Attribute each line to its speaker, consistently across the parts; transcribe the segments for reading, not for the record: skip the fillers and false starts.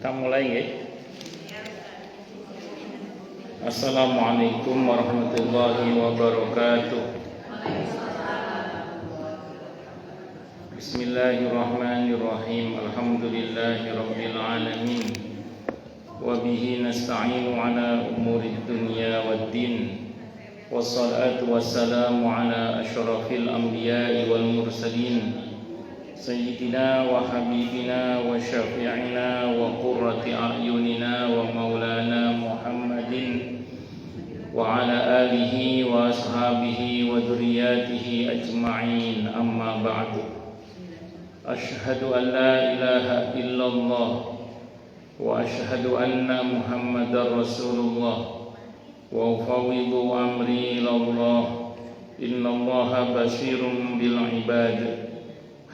Speaker 1: Kita mulai nggih. Assalamualaikum warahmatullahi wabarakatuh. Bismillahirrahmanirrahim. Alhamdulillahirabbil alamin. Wa bihi nasta'inu ala umurid dunya waddin. Wassalatu wassalamu ala asyrafil anbiya'i wal mursalin. Sayyidina wa habibina wa syafi'ina wa qurrati a'yunina wa maulana Muhammadin wa ala alihi wa ashabihi wa dhurriyyatihi ajma'in, amma ba'du. Ashhadu an la ilaha illallah wa ashhadu anna Muhammadar Rasulullah wa ufawwidu amri ilallah, innallaha basirun bil ibad.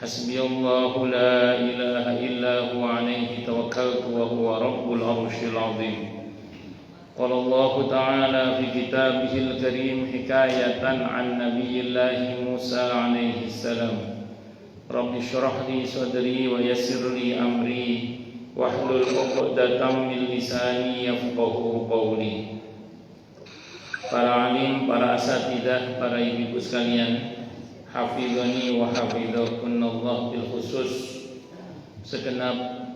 Speaker 1: Hasbiyallahu la ilaha illa huwa alaihi tawakkaltu wa huwa rabbul arsyil azim. Qala Allah ta'ala fi kitabihil karim hikayatan an nabiyillahi Musa alaihi salam. Rabbi shrah li sadri wa yassir li amri wahlul 'uqdatam min lisani yafqahu qawli. Para alim, para asatidzah, para ibu-ibu sekalian, hafizani wa hafizakunallah, bil khusus segenap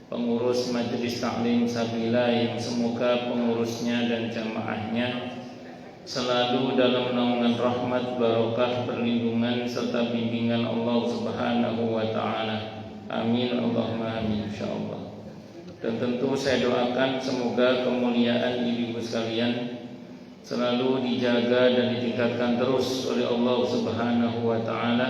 Speaker 1: pengurus Majelis Taklim Sabila yang semoga pengurusnya dan jamaahnya selalu dalam naungan rahmat, barokah, perlindungan serta bimbingan Allah Subhanahu wa taala. Amin Allahumma amin insyaallah. Dan tentu saya doakan semoga kemuliaan ibu-ibu sekalian selalu dijaga dan ditingkatkan terus oleh Allah Subhanahu wa taala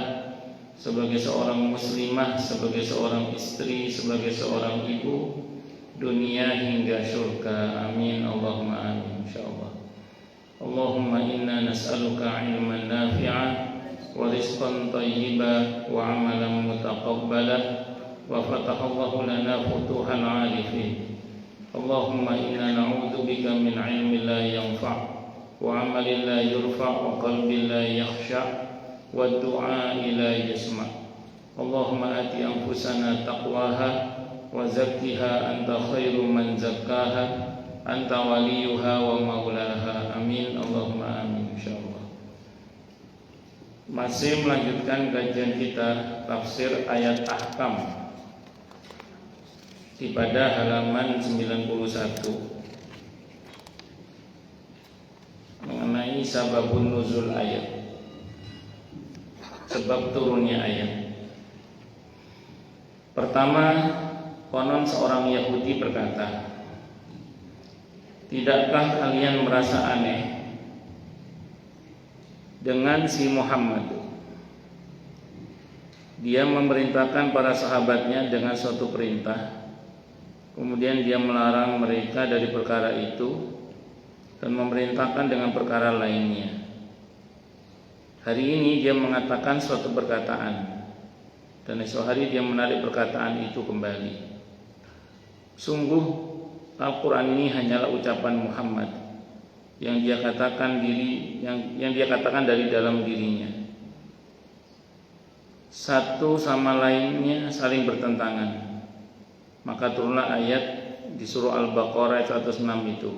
Speaker 1: sebagai seorang muslimah, sebagai seorang istri, sebagai seorang ibu, dunia hingga surga. Amin Allahumma amin insyaallah. Allahumma inna nas'aluka ilman nafi'an wa rizqan thayyiban wa amalan mutaqabbalan wa fatahallahu lana futuhal 'arifin. Allahumma inna na'udzubika min 'ilmin la yanfa' wa amalin la yurfa' wa qalbin la yakhsha' wa du'a'i la yasma'. Allahumma ati anfusana taqwaha wa zakkiha anta khairu man zakkaha anta waliyuha wa maulaha. Amin Allahumma amin insyaallah. Masih melanjutkan kajian kita tafsir ayat ahkam di pada halaman 91 mengenai sababun nuzul ayat, sebab turunnya ayat. Pertama, konon seorang Yahudi berkata, "Tidakkah kalian merasa aneh dengan si Muhammad? Dia memerintahkan para sahabatnya dengan suatu perintah, kemudian dia melarang mereka dari perkara itu dan memerintahkan dengan perkara lainnya. Hari ini dia mengatakan suatu perkataan, dan esok hari dia menarik perkataan itu kembali. Sungguh Al-Quran ini hanyalah ucapan Muhammad yang dia katakan dari dalam dirinya. Satu sama lainnya saling bertentangan. Maka turunlah ayat di surah Al-Baqarah 106 itu,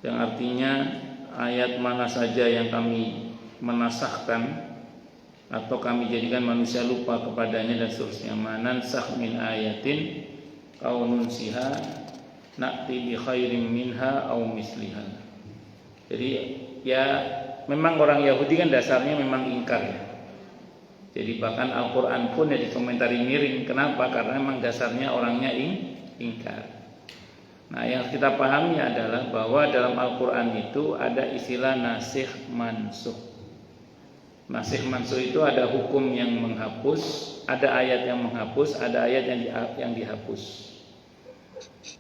Speaker 1: yang artinya ayat mana saja yang kami menasahkan atau kami jadikan manusia lupa kepadanya dan seterusnya. Manansakh min ayatin aw nunsiha na'ti bi khairin minha aw misliha. Jadi ya memang orang Yahudi kan dasarnya memang ingkar ya. Jadi bahkan Al-Quran pun ya dikomentari miring. Kenapa? Karena memang dasarnya orangnya ingkar. Nah, yang kita pahami adalah bahwa dalam Al-Quran itu ada istilah nasikh mansukh. Nasikh mansukh itu ada hukum yang menghapus, ada ayat yang menghapus, ada ayat yang dihapus.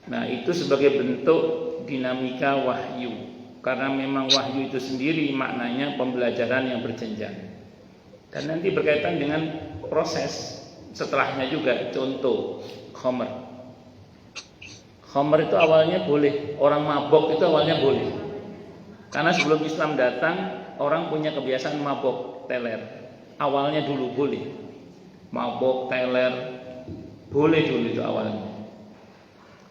Speaker 1: Nah, itu sebagai bentuk dinamika wahyu. Karena memang wahyu itu sendiri maknanya pembelajaran yang berjenjang. Dan nanti berkaitan dengan proses setelahnya juga. Contoh, khamr. Khamr itu awalnya boleh, orang mabok itu awalnya boleh. Karena sebelum Islam datang, orang punya kebiasaan mabok, teler. Awalnya dulu boleh. Mabok, teler, boleh dulu itu awalnya.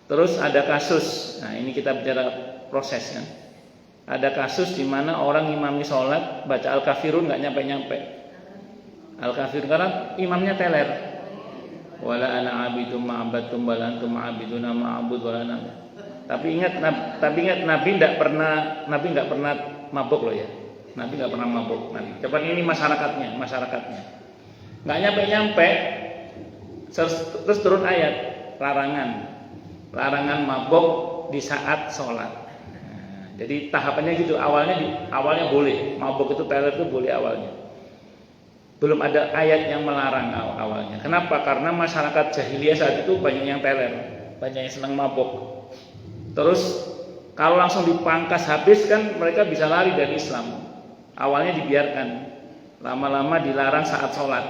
Speaker 1: Terus ada kasus, nah ini kita bicara proses kan. Ada kasus di mana orang imami sholat baca al-kafirun nggak nyampe-nyampe. Al-kafir karena imamnya teler. Wala ana abidum ma'abadtum wala antum ma'abiduna ma'abud wala ana. Tapi ingat Nabi nggak pernah mabuk loh ya. Nabi nggak pernah mabuk. Nabi. Coba ini masyarakatnya. Nggak nyampe-nyampe. Terus turun ayat larangan mabuk di saat sholat. Jadi tahapannya gitu, awalnya boleh, mabuk itu teler itu boleh awalnya. Belum ada ayat yang melarang awalnya. Kenapa? Karena masyarakat jahiliyah saat itu banyak yang teler, banyak yang senang mabuk. Terus kalau langsung dipangkas habis kan mereka bisa lari dari Islam. Awalnya dibiarkan, lama-lama dilarang saat sholat.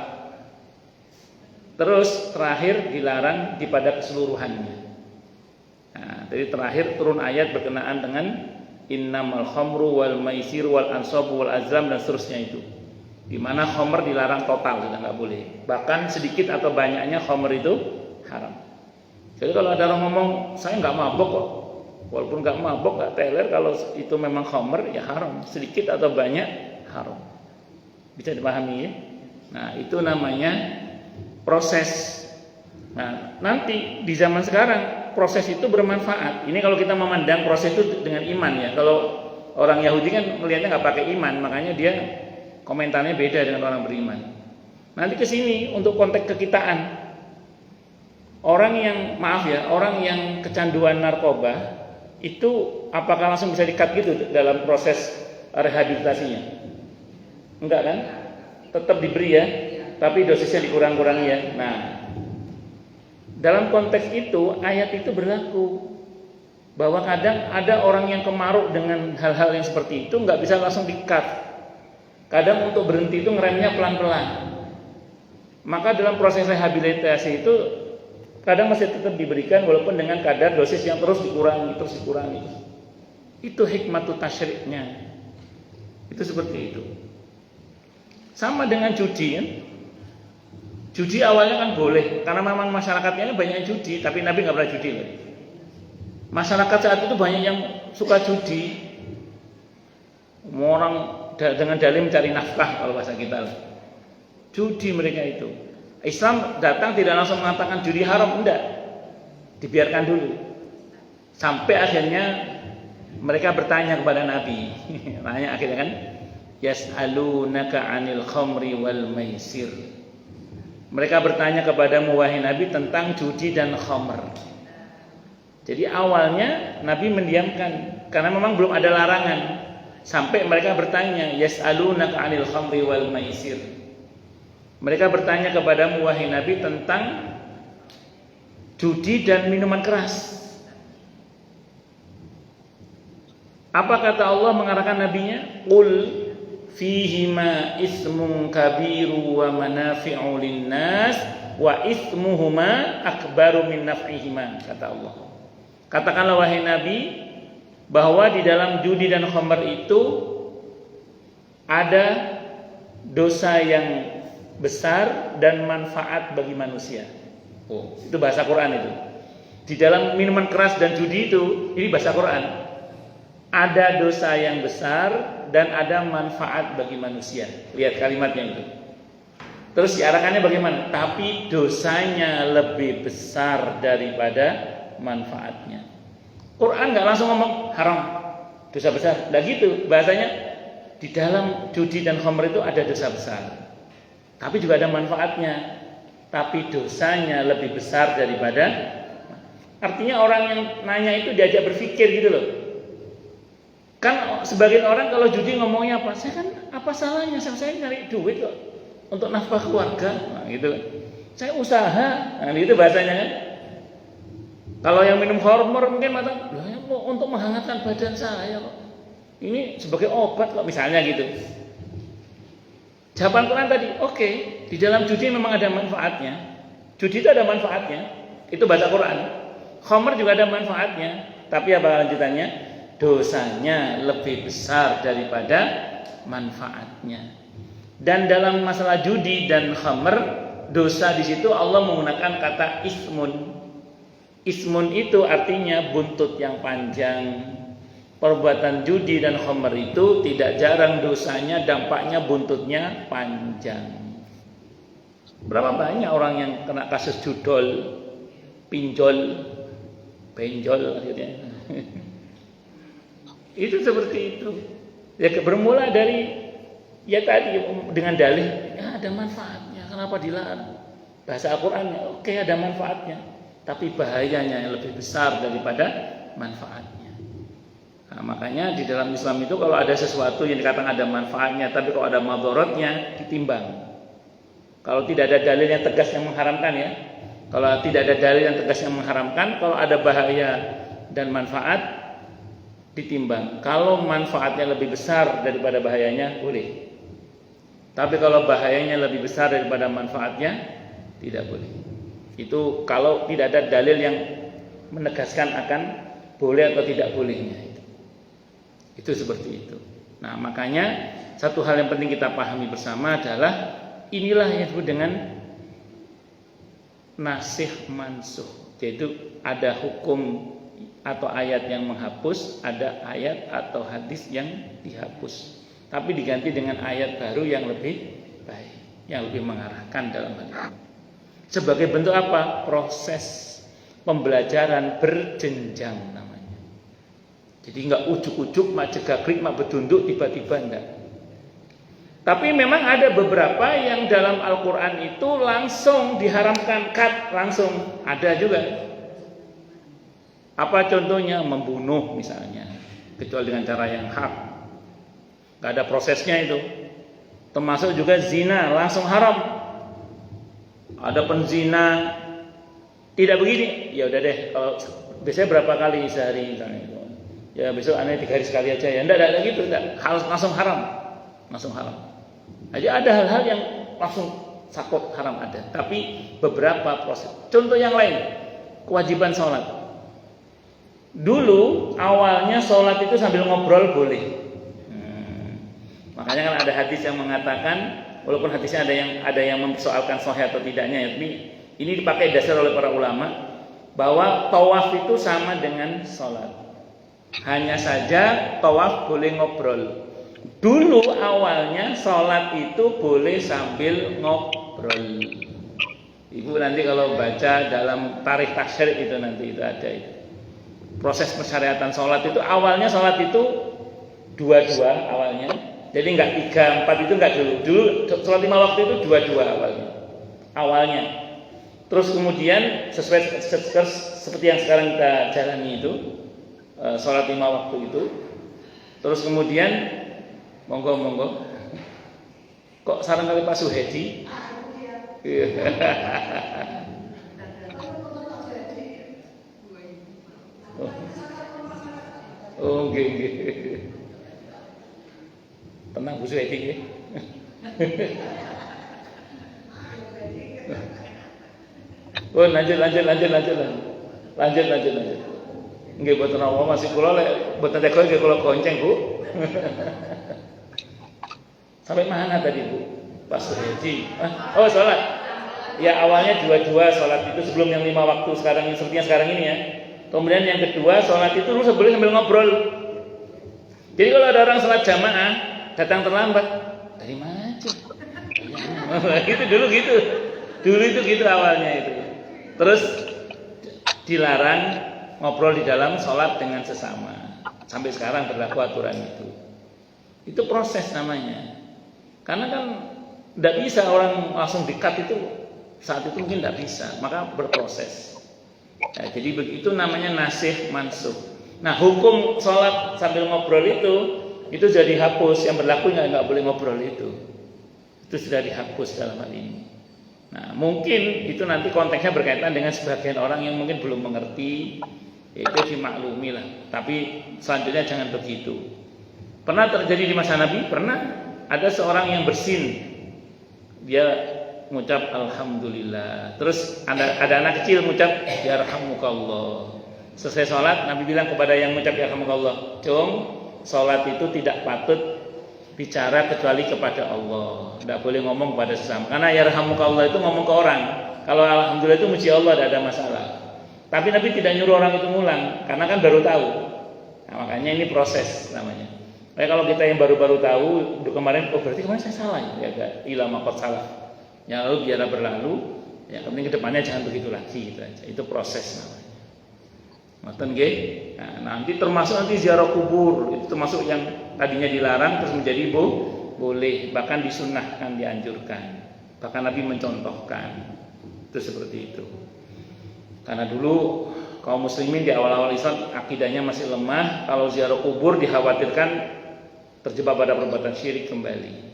Speaker 1: Terus terakhir dilarang pada keseluruhannya. Nah, jadi terakhir turun ayat berkenaan dengan innamal khamru wal maisir wal ansabu wal azlam dan seterusnya itu. Di mana khamr dilarang total, sudah nggak boleh. Bahkan sedikit atau banyaknya khamr itu haram. Jadi kalau ada orang ngomong saya nggak mabok kok, walaupun nggak mabok nggak teler, kalau itu memang khamr ya haram. Sedikit atau banyak haram. Bisa dipahami ya? Nah itu namanya proses. Nah nanti di zaman sekarang proses itu bermanfaat. Ini kalau kita memandang proses itu dengan iman ya. Kalau orang Yahudi kan melihatnya nggak pakai iman, makanya dia komentarnya beda dengan orang beriman. Nanti ke sini untuk konteks kekitaan. Orang yang kecanduan narkoba itu apakah langsung bisa di-cut gitu dalam proses rehabilitasinya? Enggak kan? Tetap diberi ya, tapi dosisnya dikurang-kurangi ya. Nah, dalam konteks itu ayat itu berlaku bahwa kadang ada orang yang kemaruk dengan hal-hal yang seperti itu nggak bisa langsung di-cut. Kadang untuk berhenti itu ngeremnya pelan-pelan. Maka dalam proses rehabilitasi itu kadang masih tetap diberikan walaupun dengan kadar dosis yang terus dikurangi. Itu hikmatu tasyriknya. Itu seperti itu. Sama dengan judi kan? Judi awalnya kan boleh karena memang masyarakatnya banyak yang judi, tapi Nabi nggak pernah judi loh. Masyarakat saat itu banyak yang suka judi. Orang dengan dalih mencari nafkah kalau bahasa kita lah. Judi mereka itu. Islam datang tidak langsung mengatakan judi haram, enggak. Dibiarkan dulu. Sampai akhirnya mereka bertanya kepada Nabi. Nanya akhirnya kan, yas'alunaka 'anil khamri wal maisir. Mereka bertanya kepadamu wahai Nabi tentang judi dan khamr. Jadi awalnya Nabi mendiamkan karena memang belum ada larangan. Sampai mereka bertanya, yas'alunaka 'anil khamri wal maisir. Mereka bertanya kepadamu wahai Nabi tentang judi dan minuman keras. Apa kata Allah mengarahkan nabinya? Qul fihima ismun kabiru wa manafi'u linnas wa ismuhuma akbaru min naf'ihima, kata Allah. Katakanlah wahai Nabi bahwa di dalam judi dan khamr itu ada dosa yang besar dan manfaat bagi manusia. Oh, itu bahasa Quran itu. Di dalam minuman keras dan judi itu, ini bahasa Quran. Ada dosa yang besar dan ada manfaat bagi manusia. Lihat kalimatnya itu. Terus diarahkannya bagaimana? Tapi dosanya lebih besar daripada manfaatnya. Quran nggak langsung ngomong haram, dosa besar. Nah gitu bahasanya. Di dalam judi dan khamr itu ada dosa besar, tapi juga ada manfaatnya. Tapi dosanya lebih besar daripada. Artinya orang yang nanya itu diajak berpikir gitu loh. Kan sebagian orang kalau judi ngomongnya apa? Saya kan apa salahnya? Saya nyari duit kok untuk nafkah keluarga, nah, gitu. Saya usaha, nah, itu bahasanya kan. Kalau yang minum khamr mungkin mata, ya, untuk menghangatkan badan saya kok. Ini sebagai obat kok misalnya gitu. Jawaban Quran tadi, oke, di dalam judi memang ada manfaatnya. Judi itu ada manfaatnya. Itu bahasa Quran. Khamr juga ada manfaatnya, tapi apa lanjutannya? Dosanya lebih besar daripada manfaatnya. Dan dalam masalah judi dan khamr, dosa di situ Allah menggunakan kata ismun. Ismun itu artinya buntut yang panjang. Perbuatan judi dan khamr itu tidak jarang dosanya, dampaknya buntutnya panjang. Berapa banyak orang yang kena kasus judol, pinjol, benjol akhirnya. Itu seperti itu. Ya bermula dari ya tadi dengan dalih ya ada manfaatnya, kenapa dilarang? Bahasa Al-Qur'annya oke ada manfaatnya, tapi bahayanya yang lebih besar daripada manfaatnya. Nah, makanya di dalam Islam itu kalau ada sesuatu yang dikatakan ada manfaatnya, tapi kalau ada madharatnya ditimbang. Kalau tidak ada dalil yang tegas yang mengharamkan ya. Kalau tidak ada dalil yang tegas yang mengharamkan, kalau ada bahaya dan manfaat ditimbang. Kalau manfaatnya lebih besar daripada bahayanya boleh. Tapi kalau bahayanya lebih besar daripada manfaatnya tidak boleh. Itu kalau tidak ada dalil yang menegaskan akan boleh atau tidak bolehnya. Itu seperti itu. Nah, makanya satu hal yang penting kita pahami bersama adalah inilah yang disebut dengan nasikh mansukh. Yaitu ada hukum atau ayat yang menghapus, ada ayat atau hadis yang dihapus. Tapi diganti dengan ayat baru yang lebih baik, yang lebih mengarahkan dalam hal ini. Sebagai bentuk apa? Proses pembelajaran berjenjang namanya. Jadi enggak ujuk-ujuk mak jegagrik mak bedunduk tiba-tiba enggak. Tapi memang ada beberapa yang dalam Al-Qur'an itu langsung diharamkan langsung ada juga. Apa contohnya? Membunuh misalnya, kecuali dengan cara yang hak. Enggak ada prosesnya itu. Termasuk juga zina langsung haram. Ada penzina tidak begini, ya udah deh. Kalau biasanya berapa kali sehari misalnya itu. Ya besok aneh 3 hari sekali aja ya. Enggak gitu, enggak. Langsung haram. Langsung haram. Jadi ada hal-hal yang langsung sakot haram ada. Tapi beberapa proses. Contoh yang lain, kewajiban sholat. Dulu awalnya sholat itu sambil ngobrol boleh. Makanya kan ada hadis yang mengatakan, walaupun hadisnya ada yang mempersoalkan sahih atau tidaknya, tapi ini dipakai dasar oleh para ulama bahwa tawaf itu sama dengan sholat. Hanya saja tawaf boleh ngobrol. Dulu awalnya sholat itu boleh sambil ngobrol. Ibu nanti kalau baca dalam tarikh tasyrik itu nanti itu ada itu. Proses persyariatan sholat itu awalnya sholat itu 2-2 awalnya. Jadi enggak 3-4 itu enggak dulu. Dulu sholat 5 waktu itu 2-2 awalnya. Terus kemudian sesuai seperti yang sekarang kita jalani itu. Sholat 5 waktu itu. Terus kemudian monggo kok saran kali Pak Suhedi oh nggih tenang Bu Suhedi nggih oh lanjut nggih boten apa masih kula lek boten tega nggih kula gonceng Bu. Sampai mana tadi Bu? Pas Suhedi. Oh, sholat. Ya awalnya 2-2 sholat itu sebelum yang 5 waktu sekarang sepertinya sekarang ini ya. Kemudian yang kedua sholat itu lu sebelum sambil ngobrol. Jadi kalau ada orang sholat jamaah datang terlambat, dari mana aja? Gitu dulu gitu. Dulu itu gitu awalnya itu. Terus dilarang ngobrol di dalam sholat dengan sesama. Sampai sekarang berlaku aturan itu. Itu proses namanya. Karena kan tidak bisa orang langsung di-cut itu saat itu mungkin tidak bisa. Maka berproses. Nah, jadi begitu namanya nasikh mansukh. Nah hukum sholat sambil ngobrol itu sudah dihapus. Yang berlaku nggak boleh ngobrol itu sudah dihapus dalam hal ini. Nah mungkin itu nanti konteksnya berkaitan dengan sebagian orang yang mungkin belum mengerti. Itu dimaklumi lah. Tapi selanjutnya jangan begitu. Pernah terjadi di masa Nabi? Pernah. Ada seorang yang bersin. Dia mengucap alhamdulillah. Terus ada anak kecil mengucap yarhamukallah. Selesai sholat Nabi bilang kepada yang mengucap yarhamukallah, "Cung, sholat itu tidak patut bicara kecuali kepada Allah. Tidak boleh ngomong kepada sesama. Karena yarhamukallah itu ngomong ke orang. Kalau alhamdulillah itu muji Allah, tidak ada masalah. Tapi Nabi tidak nyuruh orang itu ngulang, karena kan baru tahu. Nah, makanya ini proses namanya. Nah, kalau kita yang baru-baru tahu, kemarin, berarti kemarin saya salah ya, ilah makot salah. Ya lalu biarlah berlalu, ya kemudian kedepannya jangan begitu lagi, gitu aja. Itu proses namanya. Ngoten nggih. Nah, nanti termasuk nanti ziarah kubur, itu termasuk yang tadinya dilarang terus menjadi boleh, bahkan disunnahkan, dianjurkan. Bahkan Nabi mencontohkan. Itu seperti itu. Karena dulu kaum muslimin di awal-awal Islam akidahnya masih lemah, kalau ziarah kubur dikhawatirkan terjebak pada perbuatan syirik kembali.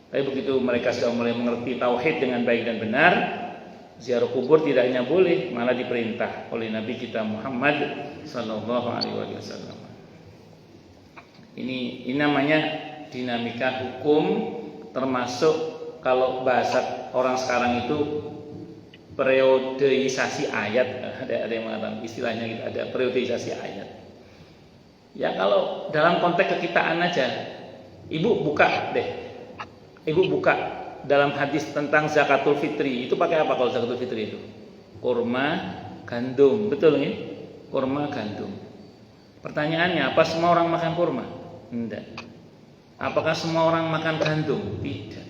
Speaker 1: Tapi begitu mereka sudah mulai mengerti tauhid dengan baik dan benar, ziarah kubur tidak hanya boleh, malah diperintah oleh Nabi kita Muhammad sallallahu alaihi wasallam. Ini namanya dinamika hukum, termasuk kalau bahasa orang sekarang itu periodisasi ayat. Ada yang mengatakan istilahnya gitu, ada periodisasi ayat. Ya kalau dalam konteks kekitaan aja, ibu buka dalam hadis tentang zakatul fitri, itu pakai apa kalau zakatul fitri itu? Kurma, gandum, betul nih? Kurma, gandum. Pertanyaannya, apa semua orang makan kurma? Tidak. Apakah semua orang makan gandum? Tidak.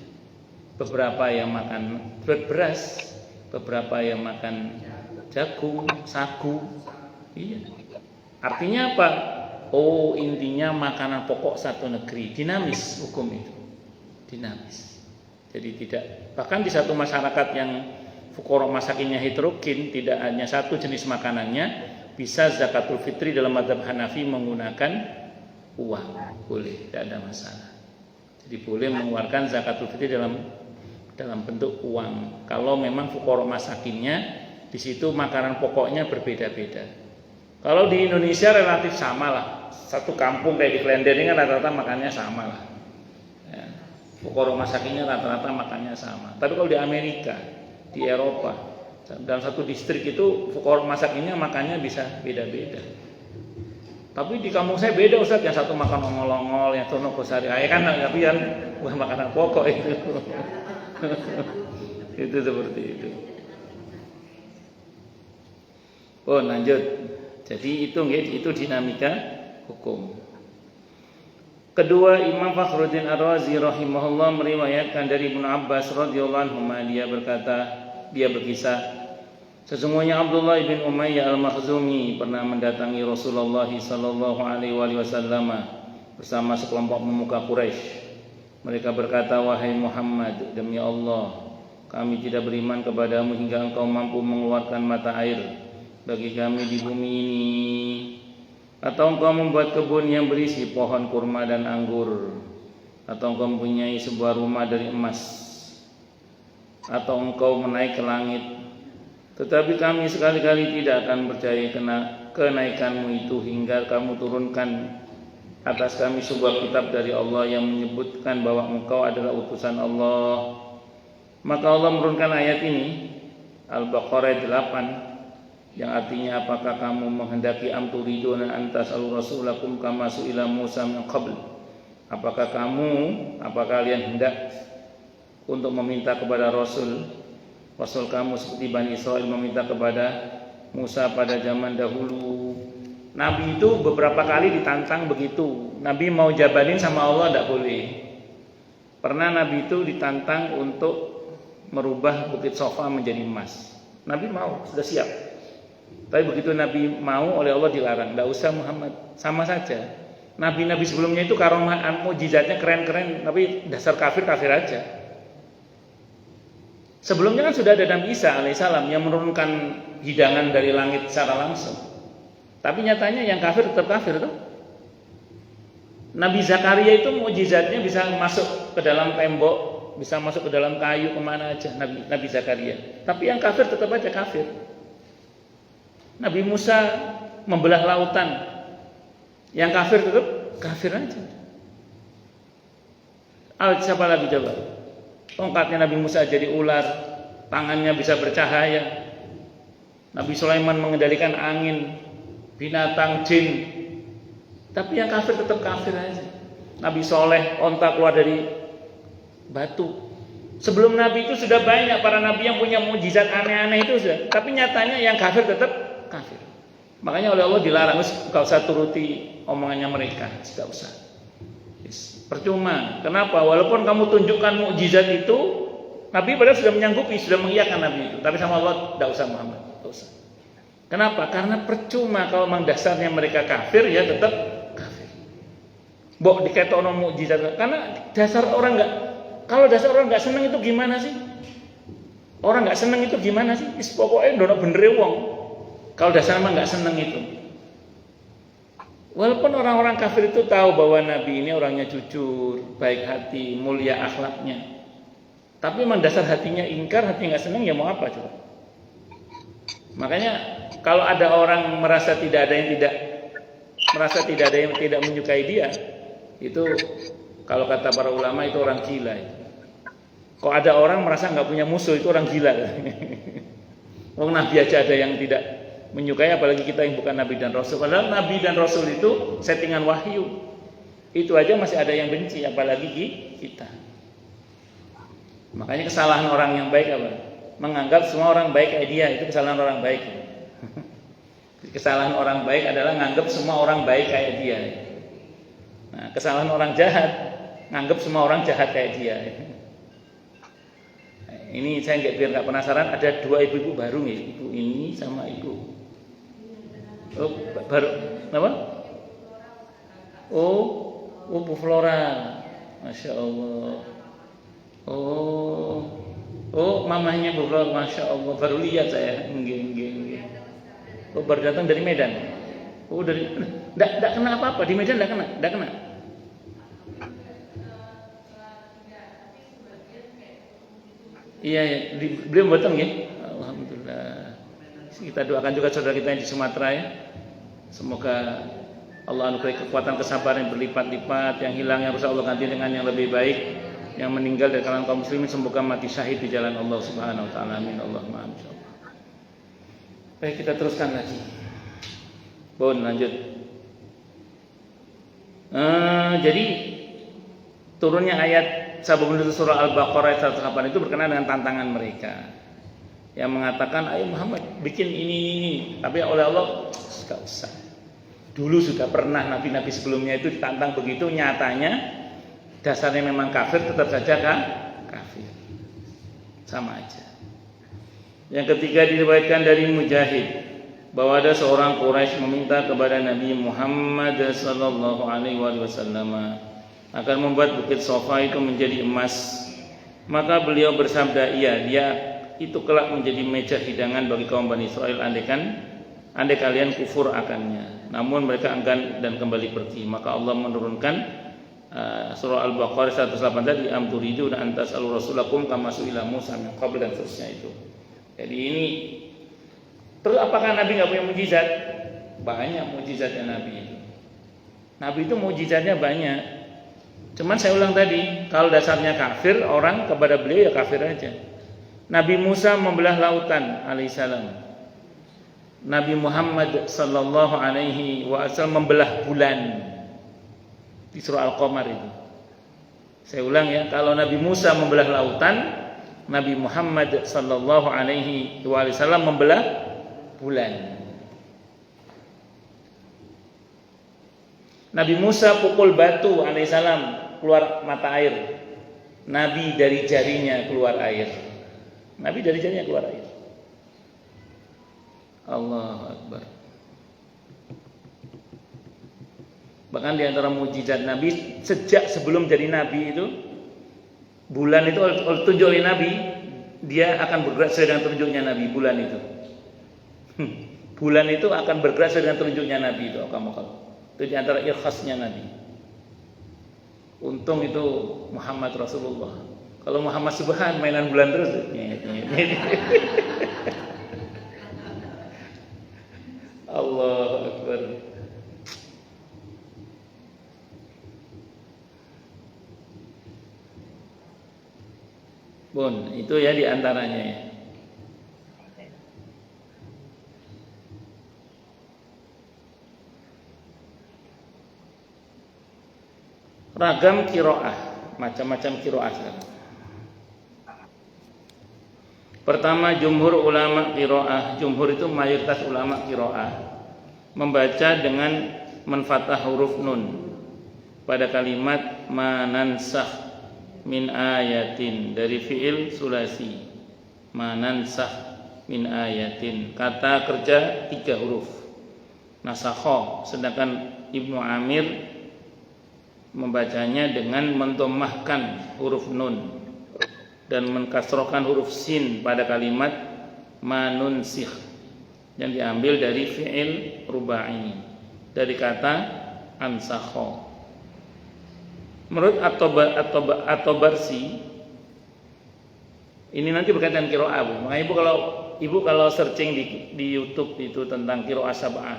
Speaker 1: Beberapa yang makan beras, beberapa yang makan jagung, sagu. Iya. Artinya apa? Oh, intinya makanan pokok satu negeri, dinamis hukum itu. Dinamis. Jadi tidak, bahkan di satu masyarakat yang fuqara masakinnya heterogen, tidak hanya satu jenis makanannya, bisa zakatul fitri dalam mazhab Hanafi menggunakan uang, boleh, tidak ada masalah. Jadi boleh mengeluarkan zakatul fitri dalam bentuk uang. Kalau memang fuqara masakinnya di situ makanan pokoknya berbeda-beda. Kalau di Indonesia relatif sama lah. Satu kampung kayak di Klender ini kan rata-rata makannya sama lah. Ya. Fuqara masakinnya rata-rata makannya sama. Tapi kalau di Amerika, di Eropa, dalam satu distrik itu fuqara masakinnya makannya bisa beda-beda. Tapi di kampung saya beda Ustaz, yang satu makan ongol-ongol, yang satu kosari ayam kan, tapi kan bukan makanan pokok itu. Itu seperti itu. Oh lanjut. Jadi itu dinamika hukum. Kedua, Imam Fakhruddin Ar-Razi rahimahullah meriwayatkan dari Ibnu Abbas radhiyallahu anhu, dia berkisah, sesungguhnya Abdullah bin Umayyah Al-Makhzumi pernah mendatangi Rasulullah sallallahu alaihi wasallam bersama sekelompok pemuka Quraisy. Mereka berkata, wahai Muhammad, demi Allah, kami tidak beriman kepadamu hingga engkau mampu mengeluarkan mata air bagi kami di bumi ini, atau engkau membuat kebun yang berisi pohon kurma dan anggur, atau engkau mempunyai sebuah rumah dari emas, atau engkau menaik ke langit. Tetapi kami sekali-kali tidak akan percaya kenaikanmu itu hingga kamu turunkan atas kami sebuah kitab dari Allah yang menyebutkan bahwa engkau adalah utusan Allah. Maka Allah menurunkan ayat ini, Al-Baqarah 8, yang artinya, apakah kamu menghendaki am turiduna an tas'alu rasulakum kama su'ila Musa min qabl? Apakah kalian hendak untuk meminta kepada rasul kamu seperti Bani Israil meminta kepada Musa pada zaman dahulu? Nabi itu beberapa kali ditantang begitu. Nabi mau jabanin sama Allah tidak boleh. Pernah Nabi itu ditantang untuk merubah Bukit Sofa menjadi emas. Nabi mau, sudah siap. Tapi begitu Nabi mau, oleh Allah dilarang. Tidak usah Muhammad, sama saja. Nabi-nabi sebelumnya itu karomaan mukjizatnya keren-keren, tapi dasar kafir aja. Sebelumnya kan sudah ada Nabi Isa alaihissalam yang menurunkan hidangan dari langit secara langsung. Tapi nyatanya yang kafir tetap kafir tuh. Nabi Zakaria itu mukjizatnya bisa masuk ke dalam tembok, bisa masuk ke dalam kayu, kemana aja Nabi Zakaria. Tapi yang kafir tetap aja kafir. Nabi Musa membelah lautan, yang kafir tetap kafir aja. Siapa lagi coba? Tongkatnya Nabi Musa jadi ular, tangannya bisa bercahaya. Nabi Sulaiman mengendalikan angin, binatang, jin. Tapi yang kafir tetap kafir aja. Nabi Soleh, onta keluar dari batu. Sebelum Nabi itu sudah banyak para nabi yang punya mukjizat aneh-aneh itu sudah. Tapi nyatanya yang kafir tetap kafir. Makanya oleh Allah dilarang, enggak usah turuti omongannya mereka, tidak usah. Percuma. Kenapa? Walaupun kamu tunjukkan mukjizat itu, Nabi padahal sudah menyanggupi, sudah mengiyakan Nabi itu. Tapi sama Allah, tidak usah Muhammad, tidak usah. Kenapa? Karena percuma kalau memang dasarnya mereka kafir, ya tetap kafir. Mbok diketokno mukjizat. Karena dasar orang enggak, kalau dasar orang enggak senang itu gimana sih? Orang enggak senang itu gimana sih? Pokoknya ndono bener wong. Kalau dasar memang enggak senang itu. Walaupun orang-orang kafir itu tahu bahwa Nabi ini orangnya jujur, baik hati, mulia akhlaknya, tapi memang dasar hatinya ingkar, hati nggak senang, ya mau apa coba? Makanya kalau ada orang merasa tidak ada yang tidak menyukai dia, itu kalau kata para ulama itu orang gila. Kalau ada orang merasa nggak punya musuh, itu orang gila. Wong Nabi aja ada yang tidak menyukai, apalagi kita yang bukan Nabi dan Rasul. Padahal Nabi dan Rasul itu settingan wahyu. Itu aja masih ada yang benci, apalagi kita. Makanya kesalahan orang yang baik apa? Menganggap semua orang baik kayak dia, itu kesalahan orang baik. Kesalahan orang baik adalah menganggap semua orang baik kayak dia. Nah, kesalahan orang jahat, menganggap semua orang jahat kayak dia. Ini saya biar nggak penasaran, ada dua ibu-ibu baru nih, ibu ini sama ibu. Oh, baru apa? Oh, Bu Flora, masya Allah. Oh, mamahnya Bu Flora, masya Allah. Baru lihat saya, enggak. Oh, baru datang dari Medan. Oh, dari, enggak kena apa-apa di Medan, enggak kena. Iya, beliau datang ya. Alhamdulillah. Kita doakan juga saudara kita yang di Sumatera ya. Semoga Allah anugerahi kekuatan kesabaran yang berlipat-lipat, yang hilang yang rusak Allah ganti dengan yang lebih baik, yang meninggal dari kalangan kaum muslimin semoga mati syahid di jalan Allah Subhanahu wa taala. Amin Allahumma amin. Baik, kita teruskan lagi. Lanjut. Jadi turunnya ayat sababun nuzul surah Al-Baqarah 108 itu berkenaan dengan tantangan mereka yang mengatakan, ayo Muhammad bikin ini. Tapi oleh Allah, enggak usah. Dulu sudah pernah nabi-nabi sebelumnya itu ditantang begitu, nyatanya dasarnya memang kafir, tetap saja kafir. Sama aja. Yang ketiga diriwayatkan dari Mujahid bahwa ada seorang Quraisy meminta kepada Nabi Muhammad sallallahu alaihi wasallam agar membuat bukit Sofa itu menjadi emas. Maka beliau bersabda, iya, dia itu kelak menjadi meja hidangan bagi kaum Bani Israel andai kalian kufur akannya. Namun mereka enggan dan kembali pergi. Maka Allah menurunkan surah Al-Baqarah 108 tadi, am turidu an tas'alu rasulakum kama su'ila Musa min qabl, dan seterusnya itu. Jadi ini terus apakah Nabi enggak punya mukjizat? Banyak mukjizatnya Nabi itu. Nabi itu mukjizatnya banyak. Cuman saya ulang tadi, kalau dasarnya kafir, orang kepada beliau ya kafir aja. Nabi Musa membelah lautan alaihissalam. Nabi Muhammad sallallahu alaihi wasallam membelah bulan di surah Al-Qamar itu. Saya ulang ya, kalau Nabi Musa membelah lautan, Nabi Muhammad sallallahu alaihi wasallam membelah bulan. Nabi Musa pukul batu alaihissalam, keluar mata air. Nabi dari jarinya keluar air. Nabi dari jarinya keluar air. Allahu Akbar. Bahkan di antara mukjizat Nabi, sejak sebelum jadi Nabi itu, bulan itu tunjuk oleh Nabi, dia akan bergerak sesuai dengan tunjuknya Nabi. Bulan itu bulan itu akan bergerak sesuai dengan tunjuknya Nabi itu. Itu di antara ikhlasnya Nabi. Untung itu Muhammad Rasulullah. Kalau Muhammad Subhan mainan bulan terus. Allahu Akbar. Itu ya di antaranya ya. Ragam qiraah, macam-macam qiraah. Pertama, jumhur ulama qiraah. Jumhur itu mayoritas ulama qiraah. membaca dengan menfathah huruf nun pada kalimat manansah min ayatin dari fiil sulasi. Manansah min ayatin, kata kerja 3 huruf nasakha, sedangkan Ibnu Amir membacanya dengan mendomahkan huruf nun dan mengkasrohkan huruf sin pada kalimat manunsikh yang diambil dari fi'il rubai dari kata ansakha. Menurut At-Tabarsi ini nanti berkaitan qiraah, Bu. Makanya Ibu kalau searching di YouTube itu tentang qiraah sab'ah,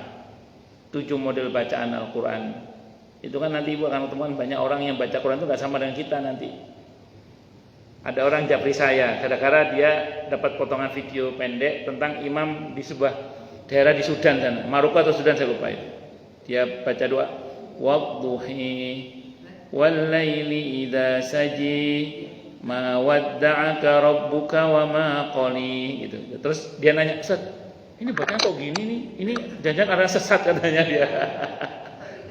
Speaker 1: 7 model bacaan Al-Qur'an. Itu kan nanti Ibu akan ketemu banyak orang yang baca Quran itu enggak sama dengan kita nanti. Ada orang japri saya, gara-gara dia dapat potongan video pendek tentang imam di sebuah daerah di Sudan sana, Maroko atau Sudan saya lupa itu. Dia baca doa wadduhi wal laili idza saji ma wadda'aka rabbuka wa ma qali gitu. Terus dia nanya, "Ustaz, ini bacaan kok gini nih? Ini jangan karena sesat," katanya dia.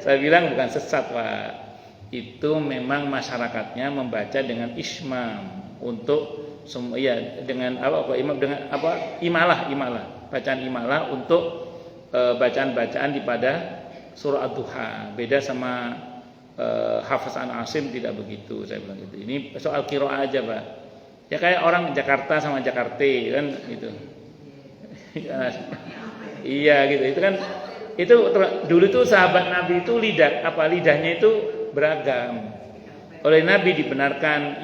Speaker 1: Saya bilang bukan sesat, Pak. Itu memang masyarakatnya membaca dengan ismam untuk semua ya dengan imalah bacaan imalah untuk bacaan-bacaan di pada surah Ad-Duha. Beda sama Hafiz an Asim tidak begitu, saya bilang gitu. Ini soal qiraah aja, Pak. Ya kayak orang Jakarta sama Jakarta kan gitu. Iya gitu. Itu kan dulu tuh sahabat Nabi itu lidahnya itu beragam. Oleh Nabi dibenarkan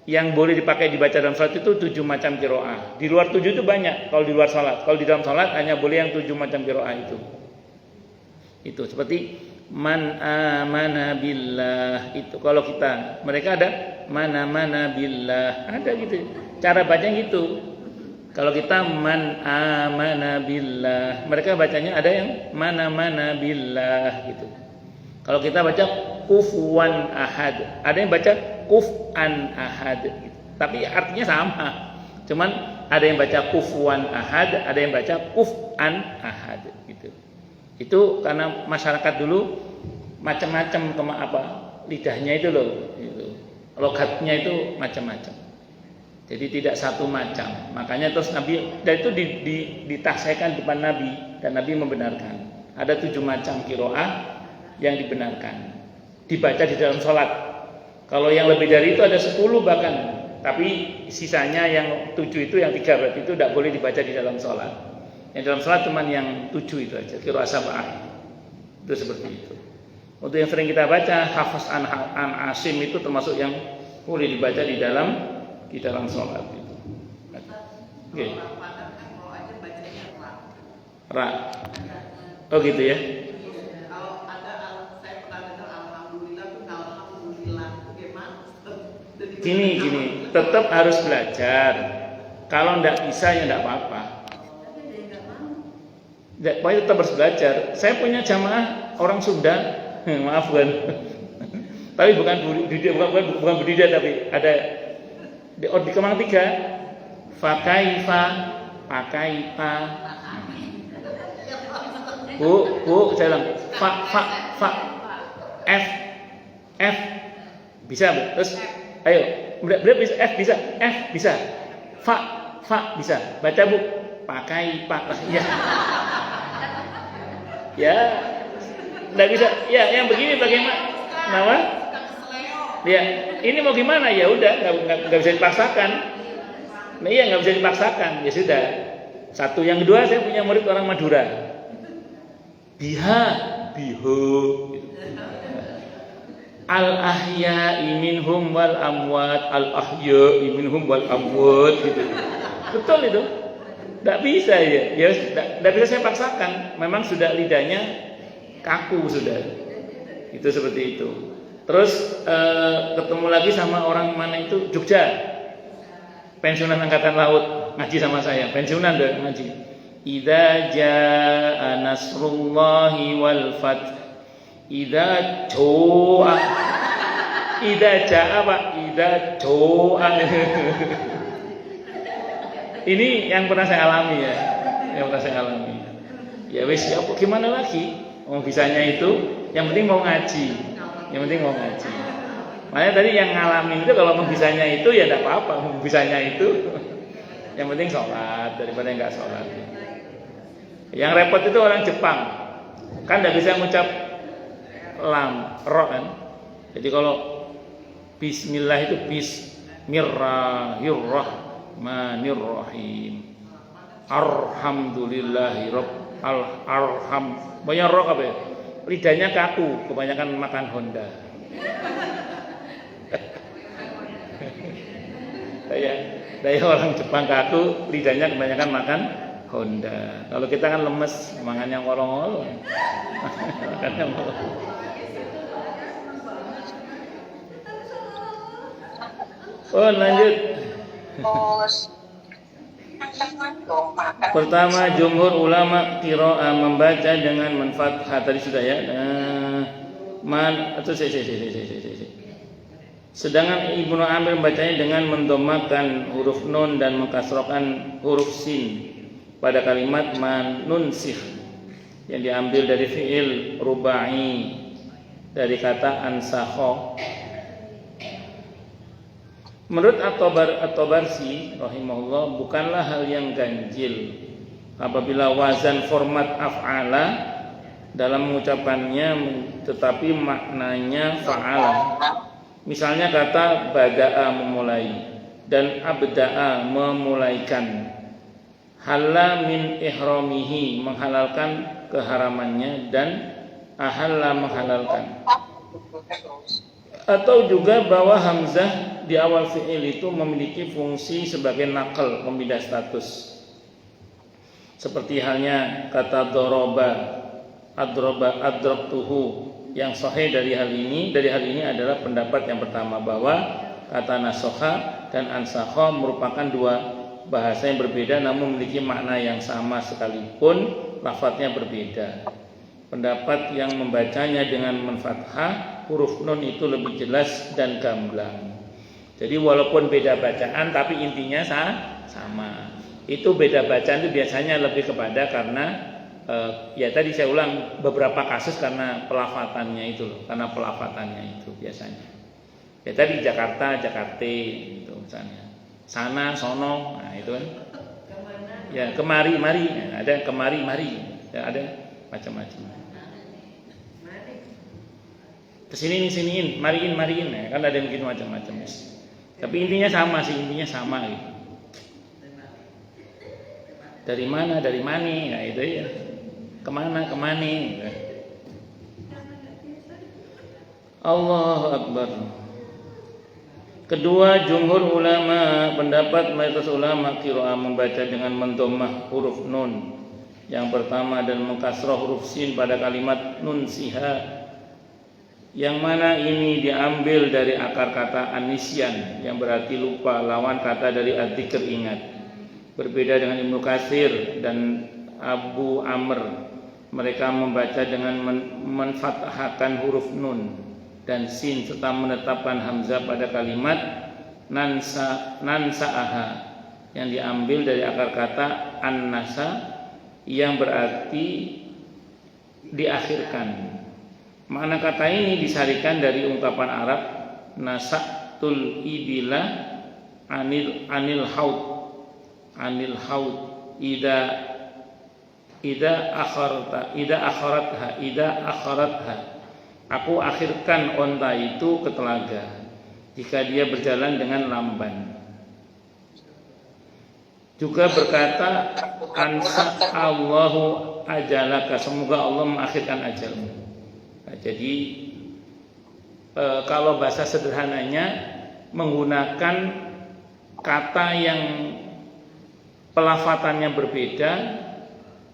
Speaker 1: yang boleh dipakai dibaca dalam salat itu 7 macam qiraah. Di luar 7 itu banyak kalau di luar salat. Kalau di dalam salat hanya boleh yang 7 macam qiraah itu. Itu seperti man amana billah, itu kalau mereka ada mana billah, ada gitu. Cara bacanya gitu. Kalau kita man amana billah, mereka bacanya ada yang mana billah gitu. Kalau kita baca kufuwan ahad, ada yang baca kuf'an ahad gitu. Tapi artinya sama. Cuman ada yang baca kufuwan ahad, ada yang baca kuf'an ahad gitu. Itu karena masyarakat dulu macam-macam lidahnya itu loh, gitu. Logatnya itu macam-macam. Jadi tidak satu macam. Makanya terus Nabi dan itu ditahsihkan depan Nabi dan Nabi membenarkan. Ada 7 macam qiraah yang dibenarkan dibaca di dalam sholat. Kalau yang lebih dari itu ada 10 bahkan. Tapi sisanya yang 7 itu, yang 3 berarti itu tidak boleh dibaca di dalam sholat. Yang dalam sholat cuma yang 7 itu aja, qiraah sab'ah. Itu seperti itu. Untuk yang sering kita baca Hafiz an Asim itu termasuk yang boleh dibaca di dalam sholat itu. Oke. Ra. Oh gitu ya. Gini, tetap harus belajar. Kalau enggak bisa ya enggak apa-apa. Pokoknya tetap harus belajar. Saya punya jamaah orang Sunda, maaf kan. Tapi bukan budidaya tapi ada di Kemang 3. Fakaifa. Bu, saya bilang fa. F. Bisa, Bu. Terus ayo, berapa bisa? F bisa. Fa bisa. Baca, Bu. Pakai pak lah ya. Ya. Enggak bisa. Ya, yang begini bagaimana? Kenapa? Ya, ini mau gimana? Ya udah, enggak bisa dipaksakan. Nah, iya enggak bisa dipaksakan. Ya sudah. Satu, yang kedua saya punya murid orang Madura. Biho. Al-ahya'i minhum wal amwat, al-ahya'i minhum wal amwat gitu. Betul itu. Tidak bisa ya. Ya tidak bisa saya paksakan. Memang sudah lidahnya kaku sudah. Itu seperti itu. Terus ketemu lagi sama orang mana itu, Jogja. Pensiunan angkatan laut, ngaji sama saya. Pensiunan deh ngaji. Idza jaa nasrullahi wal fath. Idza jaa Pak, idza jaa. Ini yang pernah saya alami ya. Ya wis ya gimana lagi? Mau bisanya itu, yang penting mau ngaji. Yang penting mau ngaji. Makanya tadi yang ngalamin itu kalau mau bisanya itu ya enggak apa-apa, mau bisanya itu. Yang penting sholat daripada enggak sholat. Yang repot itu orang Jepang. Kan enggak bisa ngucap ro kan. Jadi kalau bismillah itu bismillahirrahmanirrahim. Arham. Banyak roh apa ya? Lidahnya kaku, kebanyakan makan Honda. Daya orang Jepang kaku, lidahnya kebanyakan makan Honda. Kalau kita kan lemes, makan yang ngolong-ngolong. Makan yang ngolong. Oh, lanjut. Pertama, jumhur ulama qiraah membaca dengan manfaat tadi sudah ya. Sedangkan Ibnu Amir membacanya dengan mendhommakan huruf nun dan mengkasrohkan huruf sin pada kalimat manunsih yang diambil dari fi'il rubai dari kata ansakho. Menurut At-Tabarsi rahimahullah, bukanlah hal yang ganjil apabila wazan format af'ala dalam mengucapannya tetapi maknanya fa'ala. Misalnya kata bada'a memulai dan abda'a memulaikan. Halla min ihramihi menghalalkan keharamannya dan ahalla menghalalkan. Atau juga bahwa hamzah di awal fi'il itu memiliki fungsi sebagai nakal, pemindah status. Seperti halnya kata doroba, adrobtuhu. Yang sahih dari hal ini adalah pendapat yang pertama bahwa kata nasoha dan ansakha merupakan dua bahasa yang berbeda namun memiliki makna yang sama sekalipun lafadznya berbeda. Pendapat yang membacanya dengan menfathah huruf nun itu lebih jelas dan gamblang. Jadi walaupun beda bacaan tapi intinya sama. Itu beda bacaan itu biasanya lebih kepada karena ya tadi saya ulang beberapa kasus karena pelafatannya itu biasanya. Ya tadi Jakarta, Jakarte itu misalnya. Sana, sono, nah itu kan. Ya kemari, mari, nah, ada kemari, mari, ya, ada macam-macam. Kesini siniin, mariin, ya, kan ada yang begitu macam-macam. Tapi intinya sama gitu. Dari mana, ya itu ya. Kemana, ya. Allahu Akbar. Kedua, jumhur ulama pendapat mayoritas ulama qiraah membaca dengan mendhammah huruf nun. Yang pertama dan mengkasrah huruf sin pada kalimat nun siha. Yang mana ini diambil dari akar kata anisyan yang berarti lupa, lawan kata dari adzikr ingat. Berbeda dengan Ibnu Katsir dan Abu Amr, mereka membaca dengan menfathahkan huruf nun dan sin serta menetapkan hamzah pada kalimat nansa'aha yang diambil dari akar kata annasa yang berarti diakhirkan. Makna kata ini disarikan dari ungkapan Arab nasa'tul ibila anil haud ida akharatha aku akhirkan onta itu ke telaga jika dia berjalan dengan lamban. Juga berkata ansa Allahu ajalaka, semoga Allah mengakhirkan ajalmu. Nah, jadi kalau bahasa sederhananya menggunakan kata yang pelafatannya berbeda,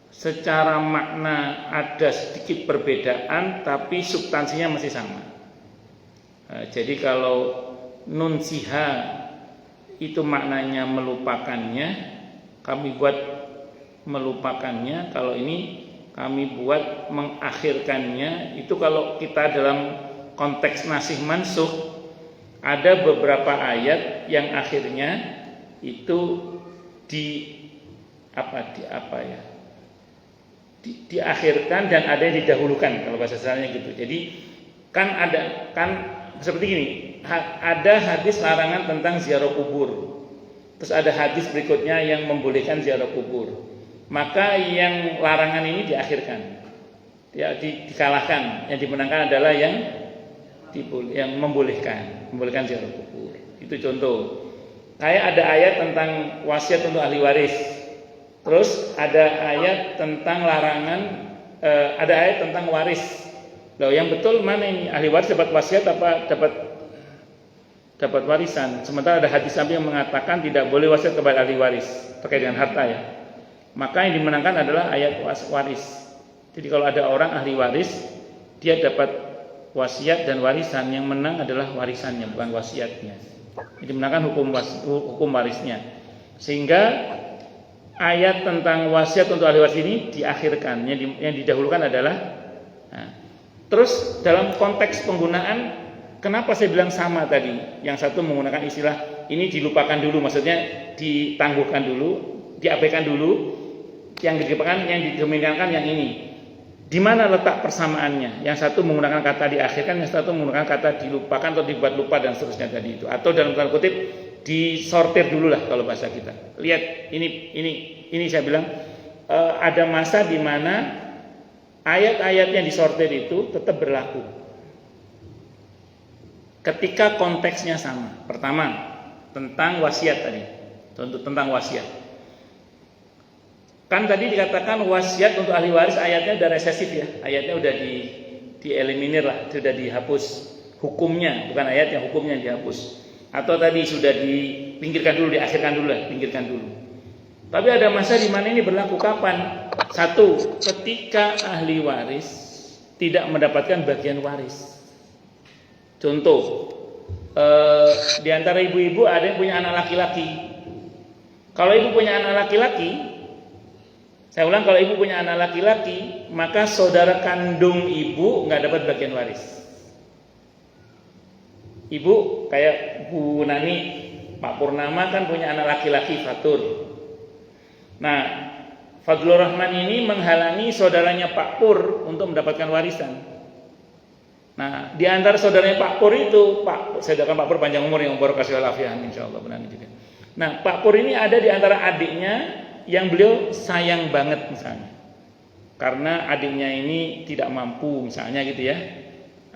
Speaker 1: secara makna ada sedikit perbedaan tapi substansinya masih sama. Nah, jadi kalau nun siha itu maknanya melupakannya, kami buat melupakannya. Kalau ini kami buat mengakhirkannya. Itu kalau kita dalam konteks nasih mansukh, ada beberapa ayat yang akhirnya
Speaker 2: diakhirkan dan ada yang didahulukan kalau bahasa Sundanya gitu. Jadi kan seperti gini, ada hadis larangan tentang ziarah kubur. Terus ada hadis berikutnya yang membolehkan ziarah kubur. Maka yang larangan ini diakhirkan. Ya, dikalahkan. Yang dimenangkan adalah yang membolehkan ziarah kubur. Itu contoh. Kayak ada ayat tentang wasiat untuk ahli waris. Terus ada ayat tentang larangan, ada ayat tentang waris. Loh, yang betul mana ini? Ahli waris dapat wasiat apa dapat warisan? Sementara ada hadis Nabi yang mengatakan tidak boleh wasiat kepada ahli waris terkait dengan harta ya. Maka yang dimenangkan adalah ayat waris. Jadi kalau ada orang ahli waris, dia dapat wasiat dan warisan, yang menang adalah warisannya bukan wasiatnya. Jadi dimenangkan hukum warisnya. Sehingga ayat tentang wasiat untuk ahli waris ini diakhirkan, yang didahulukan adalah terus dalam konteks penggunaan, kenapa saya bilang sama tadi? Yang satu menggunakan istilah ini dilupakan dulu, maksudnya ditangguhkan dulu, diabaikan dulu, yang dilupakan, yang didahulukan yang ini. Di mana letak persamaannya? Yang satu menggunakan kata diakhirkan, yang satu menggunakan kata dilupakan atau dibuat lupa dan seterusnya tadi itu. Atau dalam tanda kutip disortir dulu lah kalau bahasa kita. Lihat ini saya bilang ada masa di mana ayat-ayat yang disortir itu tetap berlaku ketika konteksnya sama. Pertama, tentang wasiat tadi. Tentang wasiat. Kan tadi dikatakan wasiat untuk ahli waris ayatnya udah resesif ya. Ayatnya udah dieliminir lah, sudah dihapus hukumnya, bukan ayatnya, hukumnya dihapus. Atau tadi sudah dipinggirkan dulu, diakhirkan dulu lah, pinggirkan dulu. Tapi ada masa di mana ini berlaku kapan? Satu, ketika ahli waris tidak mendapatkan bagian waris. Contoh, di antara ibu-ibu ada yang punya anak laki-laki. Kalau ibu punya anak laki-laki, saya ulang, kalau ibu punya anak laki-laki, maka saudara kandung ibu nggak dapat bagian waris. Ibu kayak Bu Nani, Pak Purnama kan punya anak laki-laki Fatur. Nah, Fadlur Rahman ini menghalangi saudaranya Pak Pur untuk mendapatkan warisan. Nah, di antara saudaranya Pak Pur itu, saya doakan Pak Pur panjang umur yang barakah walafiat insyaallah benar juga. Nah, Pak Pur ini ada di antara adiknya yang beliau sayang banget misalnya. Karena adiknya ini tidak mampu misalnya gitu ya.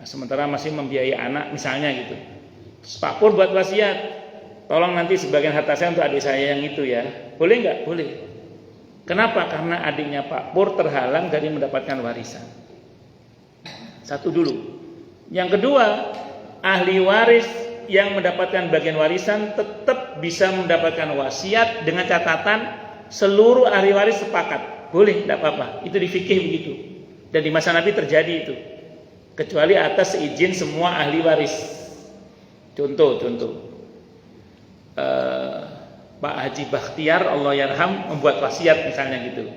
Speaker 2: Nah, sementara masih membiayai anak misalnya gitu. Terus Pak Pur buat wasiat, tolong nanti sebagian harta saya untuk adik saya yang itu ya. Boleh nggak? Boleh. Kenapa? Karena adiknya Pak Pur terhalang dari mendapatkan warisan. Satu dulu. Yang kedua, ahli waris yang mendapatkan bagian warisan tetap bisa mendapatkan wasiat dengan catatan seluruh ahli waris sepakat. Boleh, tidak apa-apa. Itu di fikih begitu. Dan di masa Nabi terjadi itu. Kecuali atas seizin semua ahli waris. Contoh. Pak Haji Bakhtiar Allah yarham membuat wasiat misalnya gitu.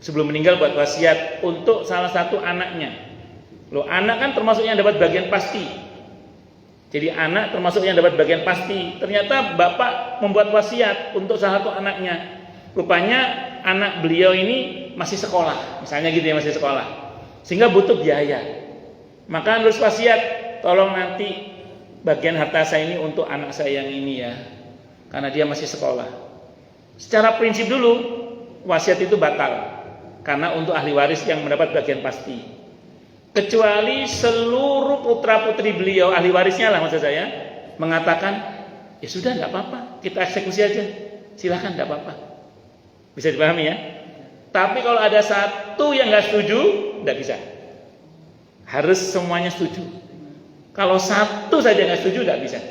Speaker 2: Sebelum meninggal buat wasiat untuk salah satu anaknya. Loh, anak kan termasuk yang dapat bagian pasti. Jadi anak termasuk yang dapat bagian pasti. Ternyata bapak membuat wasiat untuk salah satu anaknya. Rupanya anak beliau ini masih sekolah, misalnya gitu ya, masih sekolah, sehingga butuh biaya. Maka nulis wasiat, tolong nanti bagian harta saya ini untuk anak saya yang ini ya, karena dia masih sekolah. Secara prinsip dulu wasiat itu batal, karena untuk ahli waris yang mendapat bagian pasti. Kecuali seluruh putra putri beliau, ahli warisnya lah maksud saya, mengatakan ya sudah, tidak apa-apa, kita eksekusi aja, silahkan, tidak apa-apa. Bisa dipahami ya. Tapi kalau ada satu yang nggak setuju, nggak bisa. Harus semuanya setuju. Kalau satu saja nggak setuju, nggak bisa.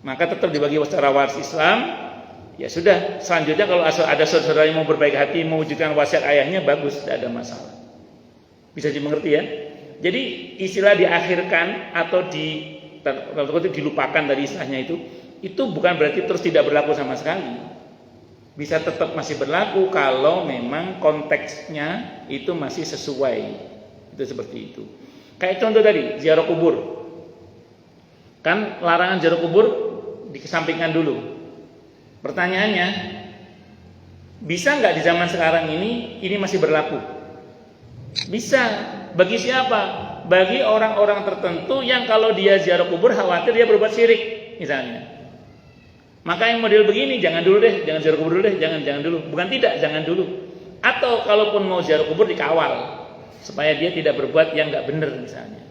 Speaker 2: Maka tetap dibagi secara waris Islam. Ya sudah. Selanjutnya kalau ada saudara yang mau berbaik hati mewujudkan wasiat ayahnya, bagus, tidak ada masalah. Bisa dimengerti ya. Jadi istilah diakhirkan atau dilupakan dari istilahnya itu bukan berarti terus tidak berlaku sama sekali. Bisa tetap masih berlaku kalau memang konteksnya itu masih sesuai. Itu seperti itu. Kayak contoh tadi, ziarah kubur. Kan larangan ziarah kubur dikesampingkan dulu. Pertanyaannya, bisa nggak di zaman sekarang ini masih berlaku? Bisa. Bagi siapa? Bagi orang-orang tertentu yang kalau dia ziarah kubur khawatir dia berbuat syirik misalnya. Maka yang model begini jangan dulu deh, jangan ziarah kubur dulu deh, jangan dulu. Bukan tidak, jangan dulu. Atau kalaupun mau ziarah kubur dikawal supaya dia tidak berbuat yang nggak benar misalnya.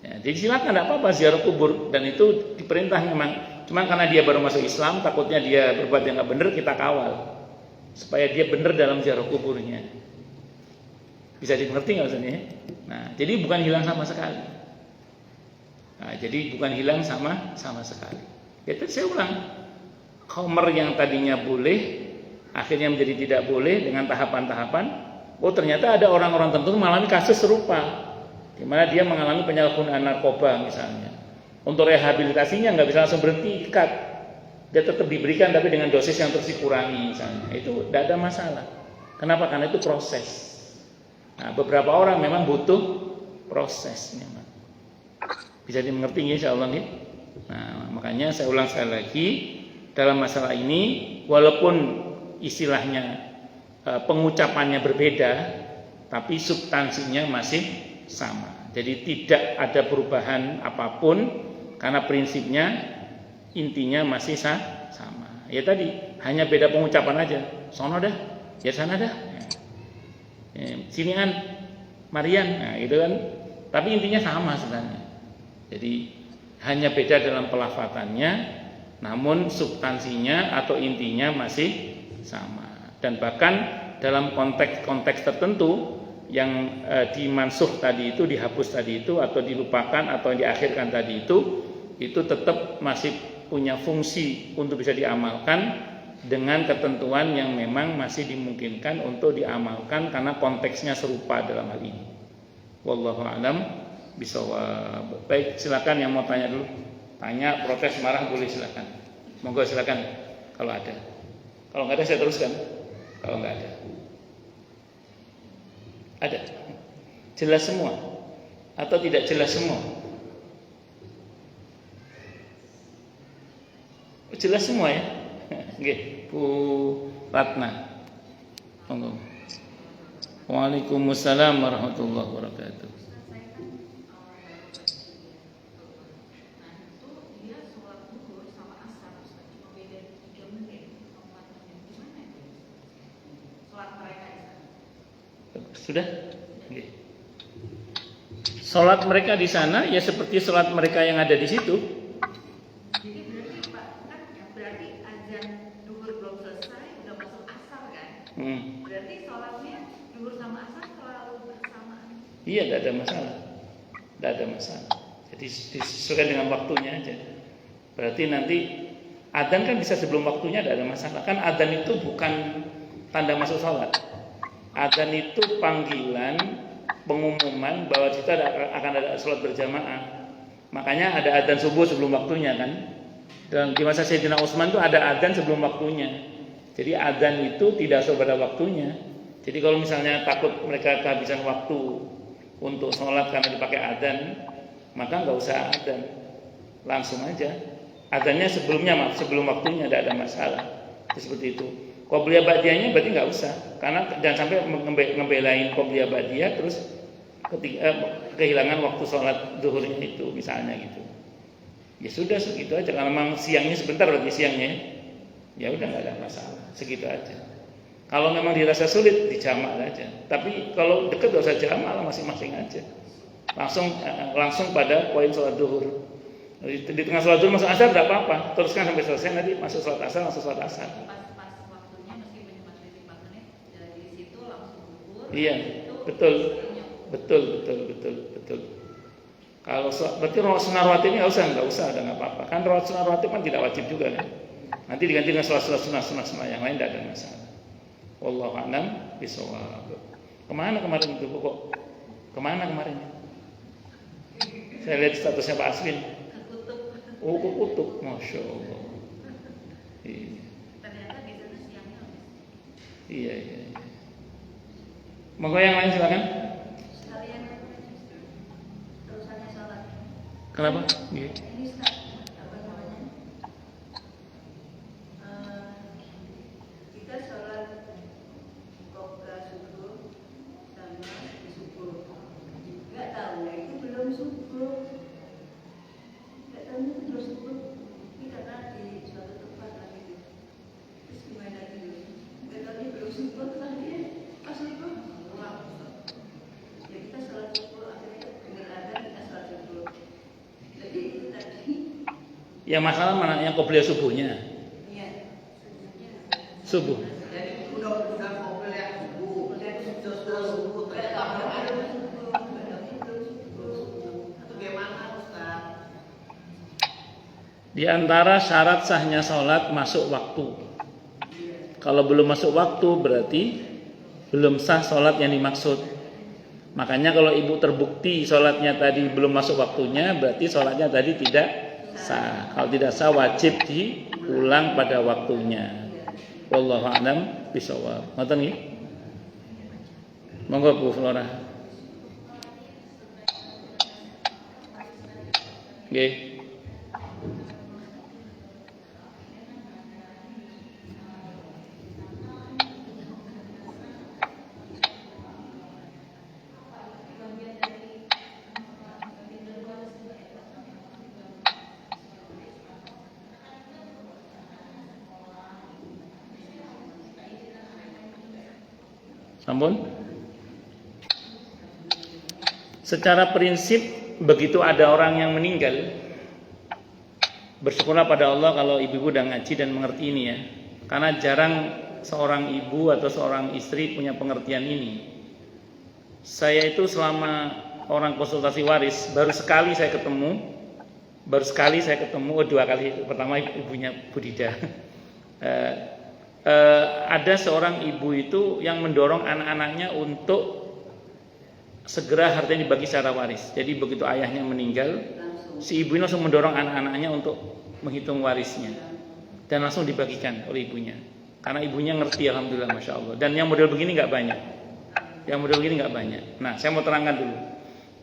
Speaker 2: Ya, jadi silakan, tidak apa-apa ziarah kubur, dan itu diperintah memang. Cuma karena dia baru masuk Islam, takutnya dia berbuat yang nggak benar, kita kawal supaya dia benar dalam ziarah kuburnya. Bisa dimengerti nggak maksudnya? Nah, jadi bukan hilang sama sekali. Nah, jadi bukan hilang sama sekali. Ya, saya ulang, khamr yang tadinya boleh, akhirnya menjadi tidak boleh dengan tahapan-tahapan. Oh, ternyata ada orang-orang tertentu mengalami kasus serupa, di mana dia mengalami penyalahgunaan narkoba misalnya. Untuk rehabilitasinya nggak bisa langsung berhenti, cut. Dia tetap diberikan tapi dengan dosis yang terus dikurangi misalnya. Itu tidak ada masalah. Kenapa? Karena itu proses. Nah, beberapa orang memang butuh proses memang. Bisa dimengerti insyaallah nih. Nah, makanya saya ulang sekali lagi, dalam masalah ini walaupun istilahnya pengucapannya berbeda, tapi substansinya masih sama. Jadi tidak ada perubahan apapun karena prinsipnya intinya masih sama. Ya tadi hanya beda pengucapan aja. Sono dah, ya sana dah. Sinian, Marian, nah gitu kan. Tapi intinya sama sebenarnya. Jadi hanya beda dalam pelafatannya, namun substansinya atau intinya masih sama. Dan bahkan dalam konteks tertentu yang dimansuh tadi itu, dihapus tadi itu, atau dilupakan atau diakhirkan tadi itu tetap masih punya fungsi untuk bisa diamalkan dengan ketentuan yang memang masih dimungkinkan untuk diamalkan karena konteksnya serupa dalam hal ini. Wallahu a'lam bishawab. Baik, silakan yang mau tanya dulu. Tanya, protes, marah boleh silakan. Monggo silakan kalau ada. Kalau nggak ada saya teruskan. Kalau nggak ada. Ada. Jelas semua atau tidak jelas semua? Jelas semua ya? Nggih, Bu Ratna. Monggo. Waalaikumsalam warahmatullahi wabarakatuh. Sudah? Nggih. Salat mereka di sana ya seperti salat mereka yang ada di situ.
Speaker 3: Jadi berarti Pak, kan berarti azan duhur belum selesai, udah masuk asar kan? Berarti sholatnya duhur sama asar selalu bersamaan?
Speaker 2: Iya, tidak ada masalah. Tidak ada masalah. Jadi disesuaikan dengan waktunya aja. Berarti nanti adzan kan bisa sebelum waktunya, tidak ada masalah. Kan adzan itu bukan tanda masuk sholat. Adzan itu panggilan, pengumuman bahwa kita akan ada sholat berjamaah. Makanya ada adzan subuh sebelum waktunya kan. Dan di masa Sayyidina Utsman itu ada adzan sebelum waktunya. Jadi adzan itu tidak sesuai pada waktunya. Jadi kalau misalnya takut mereka kehabisan waktu untuk sholat karena dipakai adzan, maka nggak usah adzan, langsung aja. Adzannya sebelum waktunya, tidak ada masalah. Itu seperti itu. Qobliyah ba'diyahnya berarti nggak usah, karena jangan sampai ngebelain qobliyah ba'diyah terus kehilangan waktu sholat zuhurnya itu misalnya gitu. Ya sudah segitu aja. Kalau memang siangnya sebentar berarti siangnya, ya udah nggak ada masalah, segitu aja. Kalau memang dirasa sulit dijamak aja. Tapi kalau dekat nggak usah jamak, masing-masing aja. Langsung pada poin sholat zuhur. Di tengah sholat zuhur masuk asar tidak apa-apa, teruskan sampai selesai, nanti masuk sholat asar langsung sholat asar. Iya, betul. Kalau berarti rawat sunnah rawatib ini nggak usah, udah nggak apa-apa. Kan rawat sunnah rawatib kan tidak wajib juga kan. Nanti diganti dengan sholat sunnah yang lain, tidak ada masalah. Wallahu a'lam bishawab. Kemana kemarin itu kok? Kemana kemarin? Saya lihat statusnya Pak Aswin. Oh, ke Kutub, masya Allah.
Speaker 3: Ternyata di sana siangnya habis.
Speaker 2: Iya. Monggo yang lain silakan.
Speaker 3: Sekalian terusannya sholat.
Speaker 2: Kenapa? Iya.
Speaker 3: Ini apa namanya? Kita sholat qobla subuh sama subuh tadi pas subuh pulang. Ya kita sholat subuh akhirnya dengar adzan kita sholat subuh. Jadi itu tadi.
Speaker 2: Yang masalah mana yang qobliyah subuhnya?
Speaker 3: Iya.
Speaker 2: Subuh.
Speaker 3: Jadi udah qobliyah subuh. Udah subuh. Kayak kabar ada subuh. Atau gimana Ustaz?
Speaker 2: Di antara syarat sahnya sholat masuk waktu. Kalau belum masuk waktu berarti belum sah sholat yang dimaksud. Makanya kalau ibu terbukti sholatnya tadi belum masuk waktunya, berarti sholatnya tadi tidak sah. Kalau tidak sah wajib diulang pada waktunya. Wallahu a'lam bishawab. Ngoten nggih? Monggo Bu Flora. Nggih. Sampun. Secara prinsip begitu ada orang yang meninggal, bersyukurlah pada Allah kalau ibu-ibu udah ngaji dan mengerti ini ya. Karena jarang seorang ibu atau seorang istri punya pengertian ini. Saya itu selama orang konsultasi waris baru sekali saya ketemu, dua kali. Pertama ibunya Bu Dida. Ada seorang ibu itu yang mendorong anak-anaknya untuk segera hartanya dibagi secara waris. Jadi begitu ayahnya meninggal, si ibu ini langsung mendorong anak-anaknya untuk menghitung warisnya dan langsung dibagikan oleh ibunya. Karena ibunya ngerti, alhamdulillah, masya Allah. Dan yang model begini nggak banyak. Nah, saya mau terangkan dulu.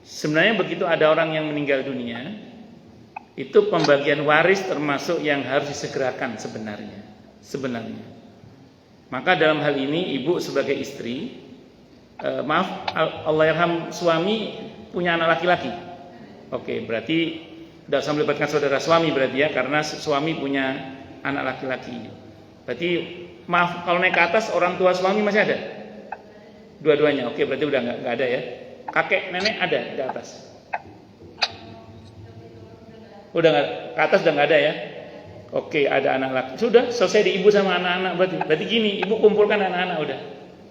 Speaker 2: Sebenarnya begitu ada orang yang meninggal dunia, itu pembagian waris termasuk yang harus disegerakan sebenarnya. Maka dalam hal ini ibu sebagai istri, Allahyarham suami punya anak laki-laki. Oke, berarti tidak usah melibatkan saudara suami berarti ya, karena suami punya anak laki-laki. Berarti maaf kalau naik ke atas orang tua suami masih ada? Dua-duanya. Oke, berarti udah nggak ada ya. Kakek nenek ada di atas. Udah nggak, ke atas udah nggak ada ya. Oke, ada anak laki. Sudah selesai di ibu sama anak-anak berarti. Berarti gini, ibu kumpulkan anak-anak udah.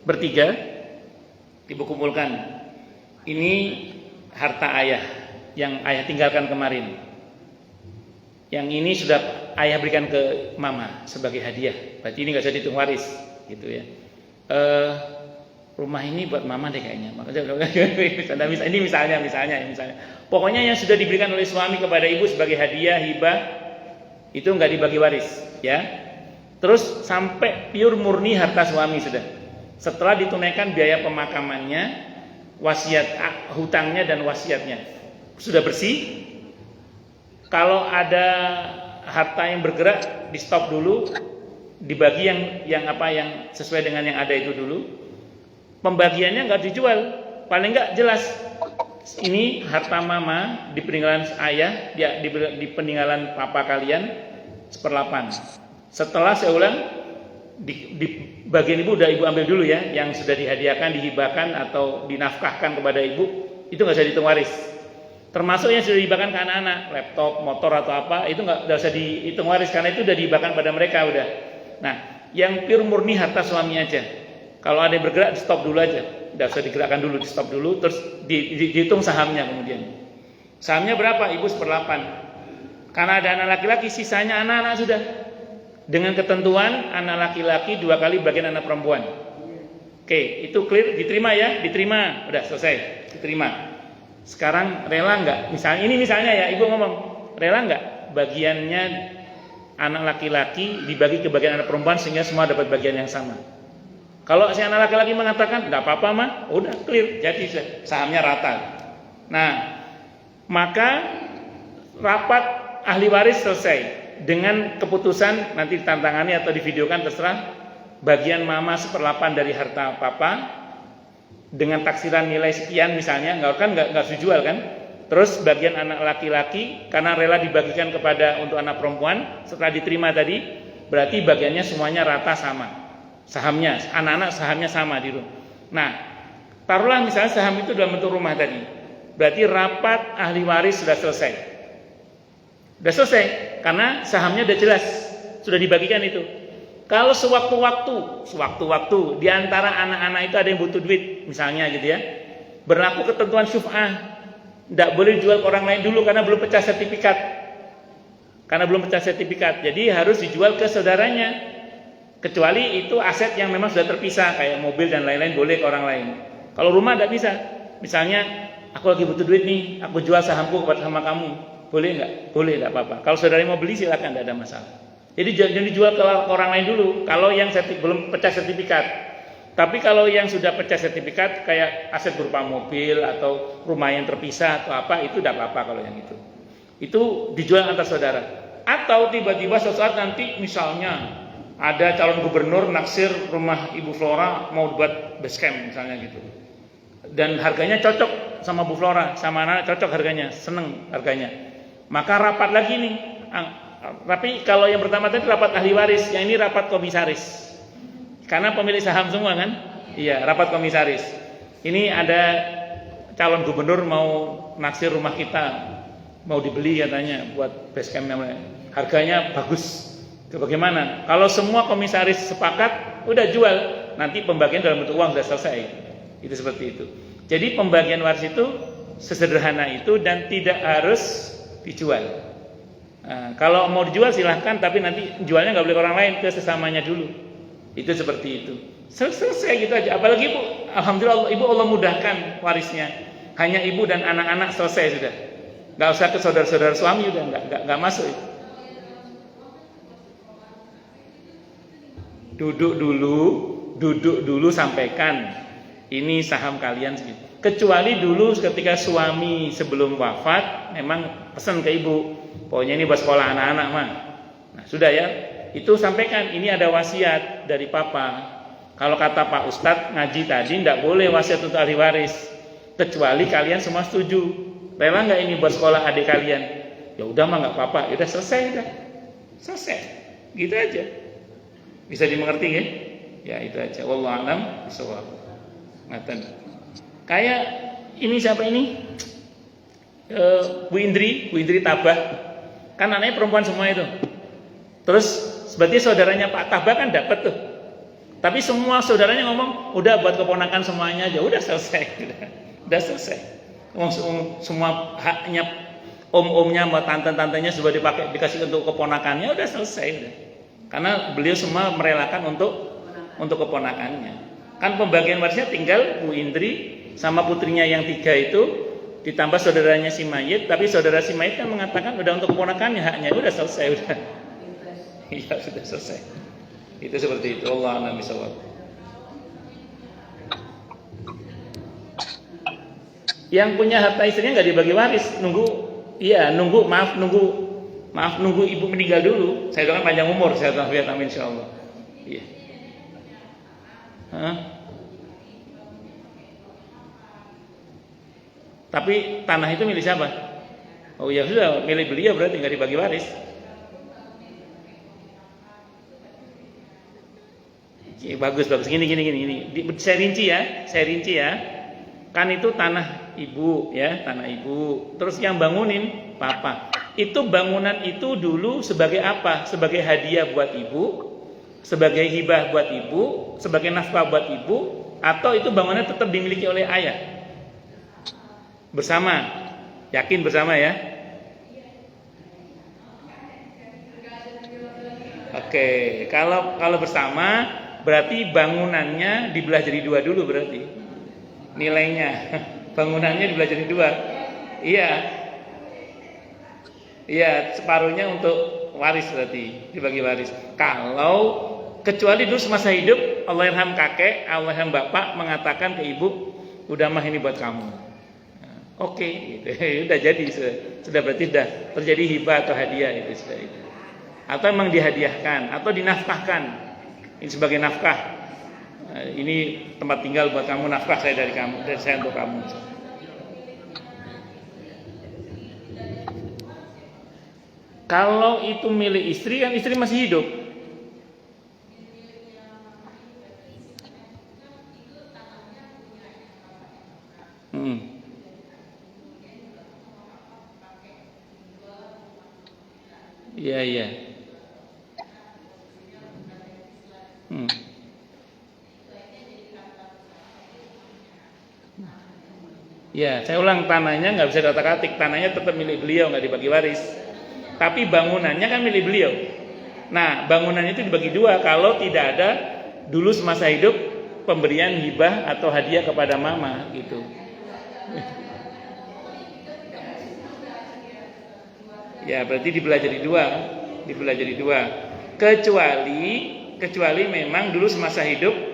Speaker 2: Bertiga, ibu kumpulkan. Ini harta ayah yang ayah tinggalkan kemarin. Yang ini sudah ayah berikan ke mama sebagai hadiah. Berarti ini nggak usah dihitung waris, gitu ya. Rumah ini buat mama deh kayaknya. Makanya ini misalnya. Pokoknya yang sudah diberikan oleh suami kepada ibu sebagai hadiah, hibah, itu nggak dibagi waris, ya. Terus sampai pure murni harta suami sudah. Setelah ditunaikan biaya pemakamannya, wasiat hutangnya dan wasiatnya sudah bersih. Kalau ada harta yang bergerak, di stop dulu, dibagi yang sesuai dengan yang ada itu dulu. Pembagiannya nggak dijual, paling nggak jelas. Ini harta mama di peninggalan ayah, di peninggalan papa kalian 1/8. Setelah saya ulang, di bagian ibu udah ibu ambil dulu ya, yang sudah dihadiahkan, dihibahkan atau dinafkahkan kepada ibu, itu nggak usah dihitung waris. Termasuk yang sudah dihibahkan ke anak-anak, laptop, motor atau apa, itu nggak usah dihitung waris karena itu udah dihibahkan pada mereka udah. Nah, yang pure murni harta suami aja. Kalau ada yang bergerak, di stop dulu aja. Tidak usah digerakkan dulu, di stop dulu, terus dihitung sahamnya kemudian. Sahamnya berapa? Ibu 1/8. Karena ada anak laki-laki, sisanya anak-anak sudah. Dengan ketentuan anak laki-laki 2 kali bagian anak perempuan. Oke, itu clear, diterima ya? Diterima, udah selesai, diterima. Sekarang rela nggak? Misalnya ya, ibu ngomong, rela nggak bagiannya anak laki-laki dibagi ke bagian anak perempuan sehingga semua dapat bagian yang sama? Kalau si anak laki-laki mengatakan tidak apa-apa mah, udah clear, jadi sahamnya rata. Nah, maka rapat ahli waris selesai dengan keputusan nanti ditandatangani atau divideokan terserah, bagian mama 1/8 dari harta papa dengan taksiran nilai sekian misalnya, nggak harus dijual kan? Terus bagian anak laki-laki karena rela dibagikan kepada untuk anak perempuan setelah diterima tadi, berarti bagiannya semuanya rata sama. sahamnya, anak-anak sahamnya sama di rumah. Nah, taruhlah misalnya saham itu dalam bentuk rumah tadi, berarti rapat ahli waris sudah selesai. Sudah selesai, karena sahamnya sudah jelas, sudah dibagikan itu. Kalau sewaktu-waktu di antara anak-anak itu ada yang butuh duit, misalnya gitu ya, berlaku ketentuan syuf'ah, tidak boleh dijual ke orang lain dulu karena belum pecah sertifikat. Jadi harus dijual ke saudaranya. Kecuali itu aset yang memang sudah terpisah, kayak mobil dan lain-lain boleh ke orang lain. Kalau rumah tidak bisa. Misalnya, aku lagi butuh duit nih, aku jual sahamku kepada sama kamu. Boleh nggak? Boleh, tidak apa-apa. Kalau saudara mau beli silakan, tidak ada masalah. Jadi jangan dijual ke orang lain dulu. Kalau yang belum pecah sertifikat. Tapi kalau yang sudah pecah sertifikat, kayak aset berupa mobil atau rumah yang terpisah atau apa, itu tidak apa-apa kalau yang itu. Itu dijual antar saudara. Atau tiba-tiba suatu saat nanti misalnya ada calon gubernur naksir rumah Ibu Flora mau buat base camp misalnya gitu. Dan harganya cocok sama Bu Flora, sama anak cocok harganya, seneng harganya. Maka rapat lagi nih. Tapi kalau yang pertama tadi rapat ahli waris, yang ini rapat komisaris. Karena pemilik saham semua kan? Iya, rapat komisaris. Ini ada calon gubernur mau naksir rumah kita, mau dibeli katanya buat base camp namanya. Harganya bagus. Bagaimana? Kalau semua komisaris sepakat, udah jual. Nanti pembagian dalam bentuk uang sudah selesai. Itu seperti itu. Jadi pembagian waris itu sesederhana itu dan tidak harus dijual. Nah, kalau mau dijual silahkan, tapi nanti jualnya nggak boleh ke orang lain, ke sesamanya dulu. Itu seperti itu. Selesai gitu aja. Apalagi ibu, alhamdulillah ibu Allah mudahkan warisnya. Hanya ibu dan anak-anak selesai sudah. Nggak usah ke saudara-saudara suami, udah nggak masuk itu. Duduk dulu sampaikan ini saham kalian segitu. Kecuali dulu ketika suami sebelum wafat memang pesan ke ibu, pokoknya ini buat sekolah anak-anak mah. Nah, sudah ya, itu sampaikan ini ada wasiat dari papa. Kalau kata Pak Ustadz ngaji tadi tidak boleh wasiat untuk ahli waris, kecuali kalian semua setuju. Rela nggak ini buat sekolah adik kalian? Ya udah mah nggak apa-apa, ya udah selesai, gitu aja. Bisa dimengerti ya? Ya itu aja. Wallahu a'lam bishawab. Ngaten. Kayak ini siapa ini? Bu Indri Tabah. Kan anaknya perempuan semua itu. Terus berarti saudaranya Pak Tabah kan dapat tuh. Tapi semua saudaranya ngomong, udah buat keponakan semuanya aja, udah selesai. Udah selesai. Semua haknya om-omnya sama tante-tantenya sudah dipakai dikasih untuk keponakannya, udah selesai udah. Karena beliau semua merelakan untuk keponakannya. Kan pembagian warisnya tinggal Bu Indri sama putrinya yang 3 itu ditambah saudaranya si mayit, tapi saudara si mayit kan mengatakan udah untuk keponakannya haknya, udah selesai udah. Iya sudah selesai. Itu seperti itu. Allah a'lam bishawab. Yang punya harta istrinya nggak dibagi waris, nunggu ibu meninggal dulu. Saya doakan panjang umur, sehat walafiat, amin insyaallah. Iya. Tapi tanah itu milik siapa? Oh ya sudah, milik beliau berarti nggak dibagi waris. Ya, bagus. Gini. Saya rinci ya. Kan itu tanah ibu ya, tanah ibu. Terus yang bangunin papa. Itu bangunan itu dulu sebagai apa? Sebagai hadiah buat ibu, sebagai hibah buat ibu, sebagai nafkah buat ibu, atau itu bangunan tetap dimiliki oleh ayah? Bersama. Yakin bersama ya? Oke, kalau bersama berarti bangunannya dibelah jadi 2 dulu berarti. Nilainya. Bangunannya dibelah jadi 2. Iya, separuhnya untuk waris berarti, dibagi waris. Kalau kecuali dulu semasa hidup Allahyarham kakek, Allahyarham bapak mengatakan ke ibu, udah mah ini buat kamu. Oke, udah jadi sudah berarti sudah terjadi hibah atau hadiah itu sudah itu. Atau memang dihadiahkan atau dinafkahkan. Ini sebagai nafkah. Ini tempat tinggal buat kamu, nafkah saya dari saya untuk kamu. Kalau itu milik istri, kan istri masih hidup. Ya, saya ulang, tanahnya nggak bisa diotak-atik, tanahnya tetap milik beliau, nggak dibagi waris. Tapi bangunannya kan milik beliau. Nah, bangunan itu dibagi dua kalau tidak ada dulu semasa hidup pemberian hibah atau hadiah kepada mama gitu. Ya, berarti dibelah jadi dua. Kecuali memang dulu semasa hidup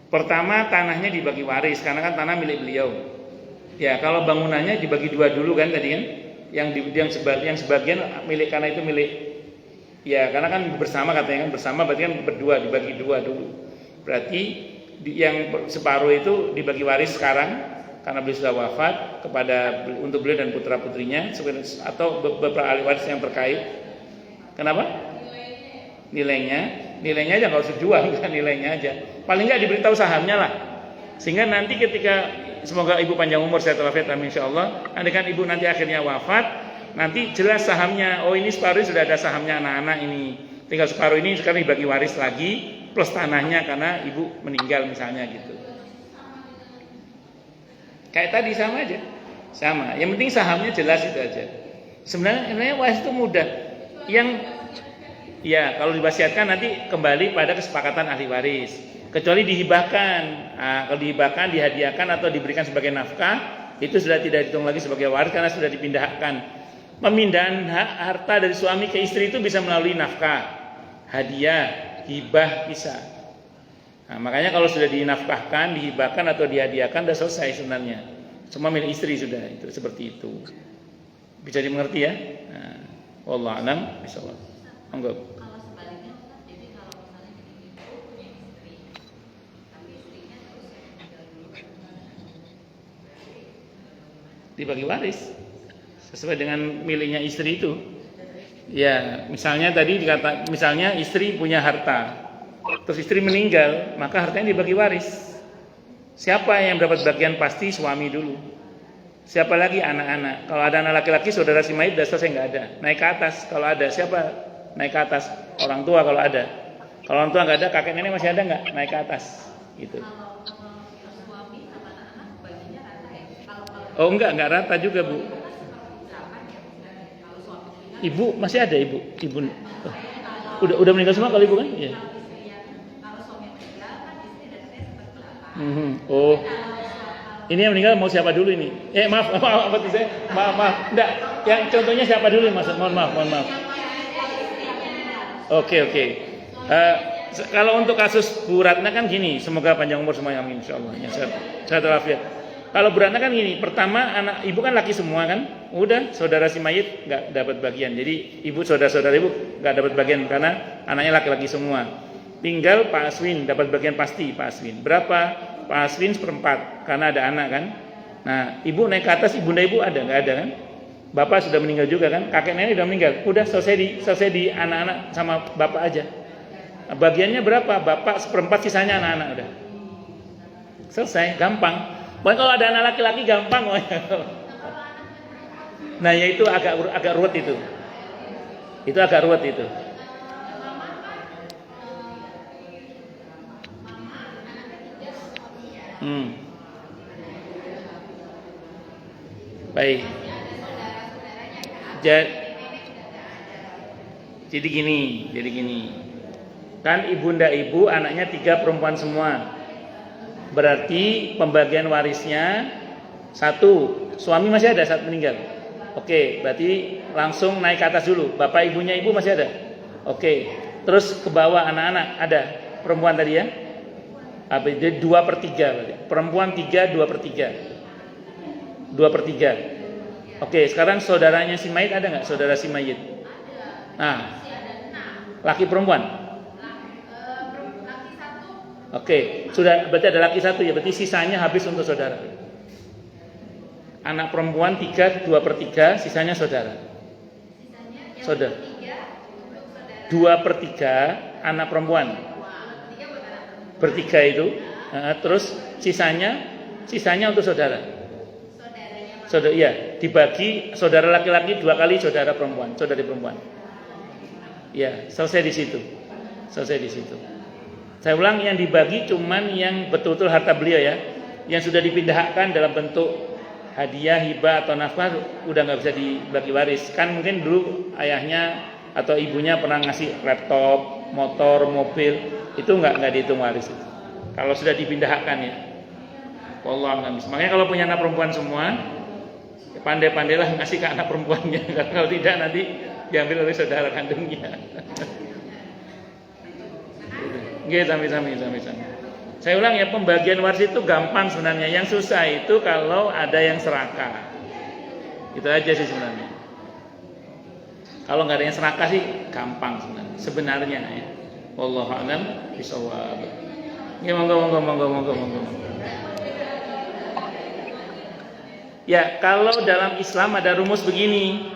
Speaker 2: pertama tanahnya dibagi waris karena kan tanah milik beliau. Ya, kalau bangunannya dibagi dua dulu kan tadi kan. Yang sebagian milik karena itu milik. Ya, karena kan bersama katanya kan, bersama berarti kan berdua, dibagi dua dulu. Berarti yang separuh itu dibagi waris sekarang karena beliau sudah wafat untuk beliau dan putra-putrinya atau beberapa ahli waris yang terkait. Kenapa? Nilainya aja nggak usah jual, bukan nilainya aja. Paling nggak diberitahu sahamnya lah. Sehingga nanti ketika semoga ibu panjang umur sehat walafiat amin insyaallah. Andaikan ibu nanti akhirnya wafat, nanti jelas sahamnya. Oh, ini separuh sudah ada sahamnya anak-anak ini. Tinggal separuh ini sekarang dibagi waris lagi plus tanahnya karena ibu meninggal misalnya gitu. Kayak tadi sama aja. Sama. Yang penting sahamnya jelas itu aja. Sebenarnya waris itu mudah. Ya, kalau diwasiatkan nanti kembali pada kesepakatan ahli waris. Kecuali dihibahkan. Nah, kalau dihibahkan, dihadiahkan atau diberikan sebagai nafkah, itu sudah tidak dihitung lagi sebagai waris karena sudah dipindahkan. Pemindahan hak harta dari suami ke istri itu bisa melalui nafkah, hadiah, hibah bisa. Nah, makanya kalau sudah dinafkahkan, dihibahkan atau dihadiahkan sudah selesai sebenarnya. Semua milik istri sudah itu seperti itu. Bisa dimengerti ya? Nah, wallahu a'lam bishawab. Anggap.
Speaker 3: Kalau sebaliknya, jadi kalau misalnya ibu punya istri, tapi istrinya terus yang meninggal dulu,
Speaker 2: dibagi waris sesuai dengan miliknya istri itu. Ya, misalnya tadi misalnya istri punya harta, terus istri meninggal, maka hartanya dibagi waris. Siapa yang dapat bagian pasti suami dulu. Siapa lagi? Anak-anak. Kalau ada anak laki-laki, saudara si mayit sudah selesai nggak ada. Naik ke atas. Kalau ada siapa? Naik ke atas. Orang tua kalau ada. Kalau orang tua nggak ada, kakek nenek masih ada nggak? Naik ke atas. Gitu.
Speaker 3: kalau suami sama anak-anak baginya rata ya?
Speaker 2: Oh enggak rata juga bu.
Speaker 3: Kalau suami meninggal,
Speaker 2: Ibu masih ada ibu. Udah meninggal semua kalau ibu kan? Iya.
Speaker 3: kalau suami meninggal kan istri dan saya seperti apa?
Speaker 2: Oh. Ini yang meninggal mau siapa dulu ini? Maaf saya. Maaf. Enggak. Yang contohnya siapa dulu Mas? Mohon maaf. Oke. Kalau untuk kasus Bu Ratna kan gini, semoga panjang umur semuanya amin insyaallah. Ya, sehat walafiat. Kalau Bu Ratna kan gini, pertama anak ibu kan laki semua kan? Udah, saudara si mayit enggak dapat bagian. Jadi ibu saudara ibu enggak dapat bagian karena anaknya laki-laki semua. Tinggal Pak Aswin dapat bagian pasti Pak Aswin. Berapa? Pak Aswin 1/4 karena ada anak kan. Nah, ibu naik ke atas, ibunda ibu ada nggak ada kan? Bapak sudah meninggal juga kan? Kakek nenek sudah meninggal. Udah selesai di anak-anak sama bapak aja. Nah, bagiannya berapa? Bapak 1/4 sisanya anak-anak udah. Selesai, gampang. Pokoknya kalau ada anak laki-laki gampang. Nah, ya itu agak ruwet itu. Itu agak ruwet itu. Baik. Jadi gini. Kan ibunda ibu anaknya 3 perempuan semua. Berarti pembagian warisnya 1. Suami masih ada saat meninggal. Oke, berarti langsung naik ke atas dulu. Bapak ibunya ibu masih ada. Oke. Terus ke bawah anak-anak ada. Perempuan tadi ya. Apa itu 2/3 berarti. Perempuan 3 2/3. 2/3. Oke, sekarang saudaranya si mayit ada nggak? Saudara si mayit. Nah, laki perempuan.
Speaker 3: Laki 1.
Speaker 2: Oke, sudah berarti ada laki 1 ya. Berarti sisanya habis untuk saudara. Anak perempuan 3 2/3, sisanya saudara. Saudara. 2/3 anak perempuan. Bertiga itu. Terus sisanya untuk saudara. Saudara, iya, dibagi saudara laki-laki 2 kali saudari perempuan. Ya, selesai di situ. Saya ulang, yang dibagi cuman yang betul-betul harta beliau ya. Yang sudah dipindahkan dalam bentuk hadiah, hibah atau nafkah udah nggak bisa dibagi waris. Kan mungkin dulu ayahnya atau ibunya pernah ngasih laptop, motor, mobil, itu nggak dihitung waris itu. Kalau sudah dipindahkan ya. Wallahu a'lam. Makanya kalau punya anak perempuan semua, ya pandai-pandailah ngasih ke anak perempuannya. Karena kalau tidak nanti diambil oleh saudara kandungnya. Nggih, sami-sami. Saya ulang ya, pembagian waris itu gampang sebenarnya. Yang susah itu kalau ada yang serakah. Itu aja sih sebenarnya. Kalau nggak ada yang serakah sih gampang sebenarnya ya. Wallahu a'lam bishawab. Ya, monggo. Ya, kalau dalam Islam ada rumus begini.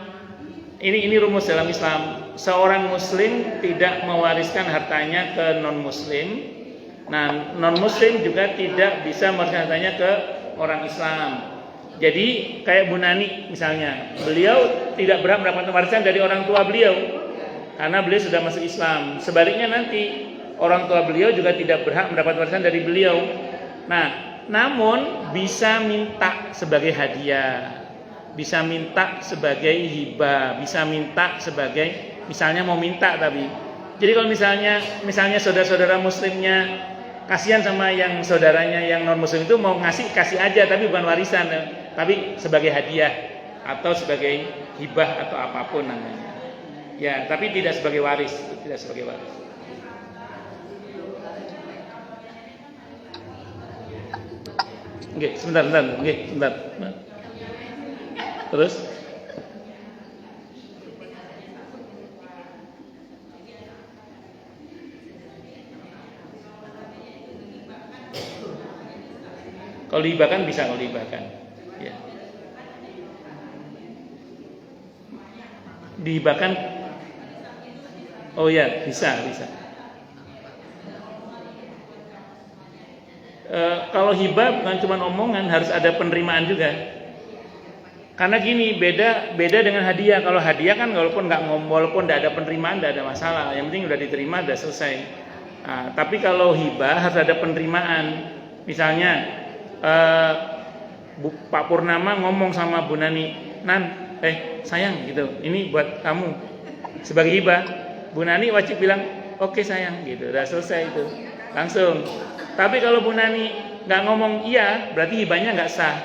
Speaker 2: Ini rumus dalam Islam. Seorang muslim tidak mewariskan hartanya ke non-muslim. Nah, non-muslim juga tidak bisa mewariskan hartanya ke orang Islam. Jadi kayak Bu Nani misalnya, beliau tidak berhak mendapatkan warisan dari orang tua beliau karena beliau sudah masuk Islam. Sebaliknya nanti orang tua beliau juga tidak berhak mendapat warisan dari beliau. Nah, namun bisa minta sebagai hadiah, bisa minta sebagai hibah, bisa minta sebagai misalnya mau minta tapi. Jadi kalau misalnya saudara-saudara muslimnya kasihan sama yang saudaranya yang non muslim itu mau kasih aja tapi bukan warisan, tapi sebagai hadiah atau sebagai hibah atau apapun namanya. Ya, tapi tidak sebagai waris. Oke, sebentar. Terus kalau dihibahkan bisa, ya. Dihibahkan, oh ya bisa. Kalau hibah bukan cuma omongan, harus ada penerimaan juga. Karena gini, beda dengan hadiah. Kalau hadiah kan walaupun tidak ada penerimaan, tidak ada masalah. Yang penting udah diterima, udah selesai. Nah, tapi kalau hibah harus ada penerimaan. Misalnya Pak Purnama ngomong sama Bu Nani, sayang gitu, ini buat kamu sebagai hibah. Bu Nani wajib bilang oke sayang gitu, udah selesai itu langsung. Tapi kalau Bu Nani nggak ngomong iya, berarti hibahnya nggak sah.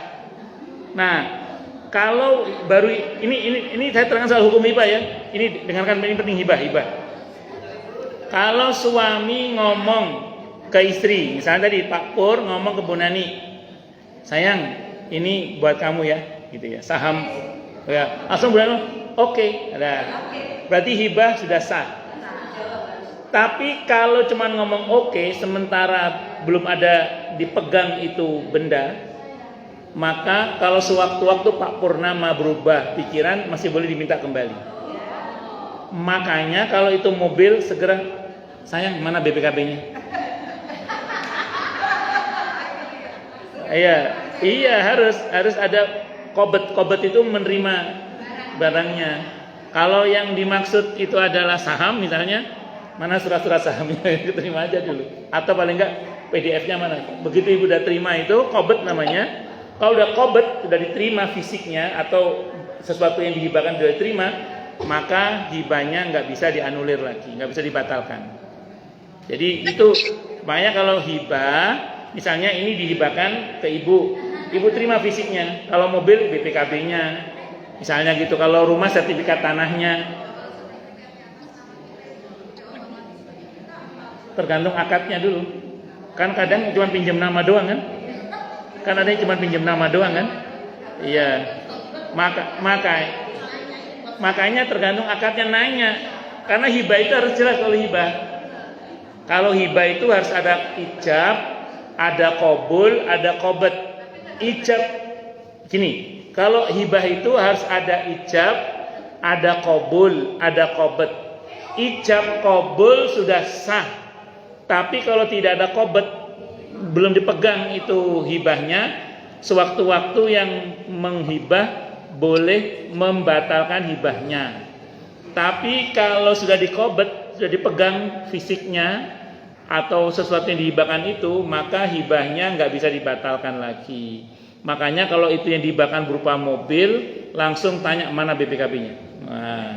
Speaker 2: Nah, kalau baru ini saya terangkan soal hukum hibah ya. Ini dengarkan, ini penting hibah. Kalau suami ngomong ke istri, misalnya tadi Pak Pur ngomong ke Bu Nani, sayang, ini buat kamu ya, gitu ya, saham. Ya, langsung Bu Nani, oke, ada. Berarti hibah sudah sah. Tapi kalau cuma ngomong oke, sementara belum ada dipegang itu benda, maka kalau sewaktu-waktu Pak Purnama berubah pikiran masih boleh diminta kembali. Makanya kalau itu mobil segera, sayang mana BPKB-nya? Iya harus ada kobet itu menerima barangnya. Kalau yang dimaksud itu adalah saham misalnya, mana surat-surat sahamnya diterima aja dulu. Atau paling enggak PDF-nya mana. Begitu ibu udah terima itu kobet namanya. Kalau udah kobet, sudah diterima fisiknya atau sesuatu yang dihibahkan sudah diterima, maka hibahnya nggak bisa dianulir lagi, nggak bisa dibatalkan. Jadi itu, makanya kalau hibah, misalnya ini dihibahkan ke ibu terima fisiknya. Kalau mobil BPKB-nya, misalnya gitu. Kalau rumah sertifikat tanahnya. Tergantung akadnya dulu. Kan kadang cuma pinjam nama doang kan? Kan ada yang cuma pinjam nama doang kan? Iya. Makanya tergantung akadnya nanya. Karena hibah itu harus jelas kalau hibah. Kalau hibah itu harus ada ijab, ada qabul, ada qobet. Ijab gini, kalau hibah itu harus ada ijab, ada qabul, ada qobet. Ijab qabul sudah sah. Tapi kalau tidak ada qobet, belum dipegang itu hibahnya, sewaktu-waktu yang menghibah boleh membatalkan hibahnya. Tapi kalau sudah dikobet, sudah dipegang fisiknya atau sesuatu yang dihibahkan itu, maka hibahnya nggak bisa dibatalkan lagi. Makanya kalau itu yang dihibahkan berupa mobil, langsung tanya mana BPKB-nya. Nah,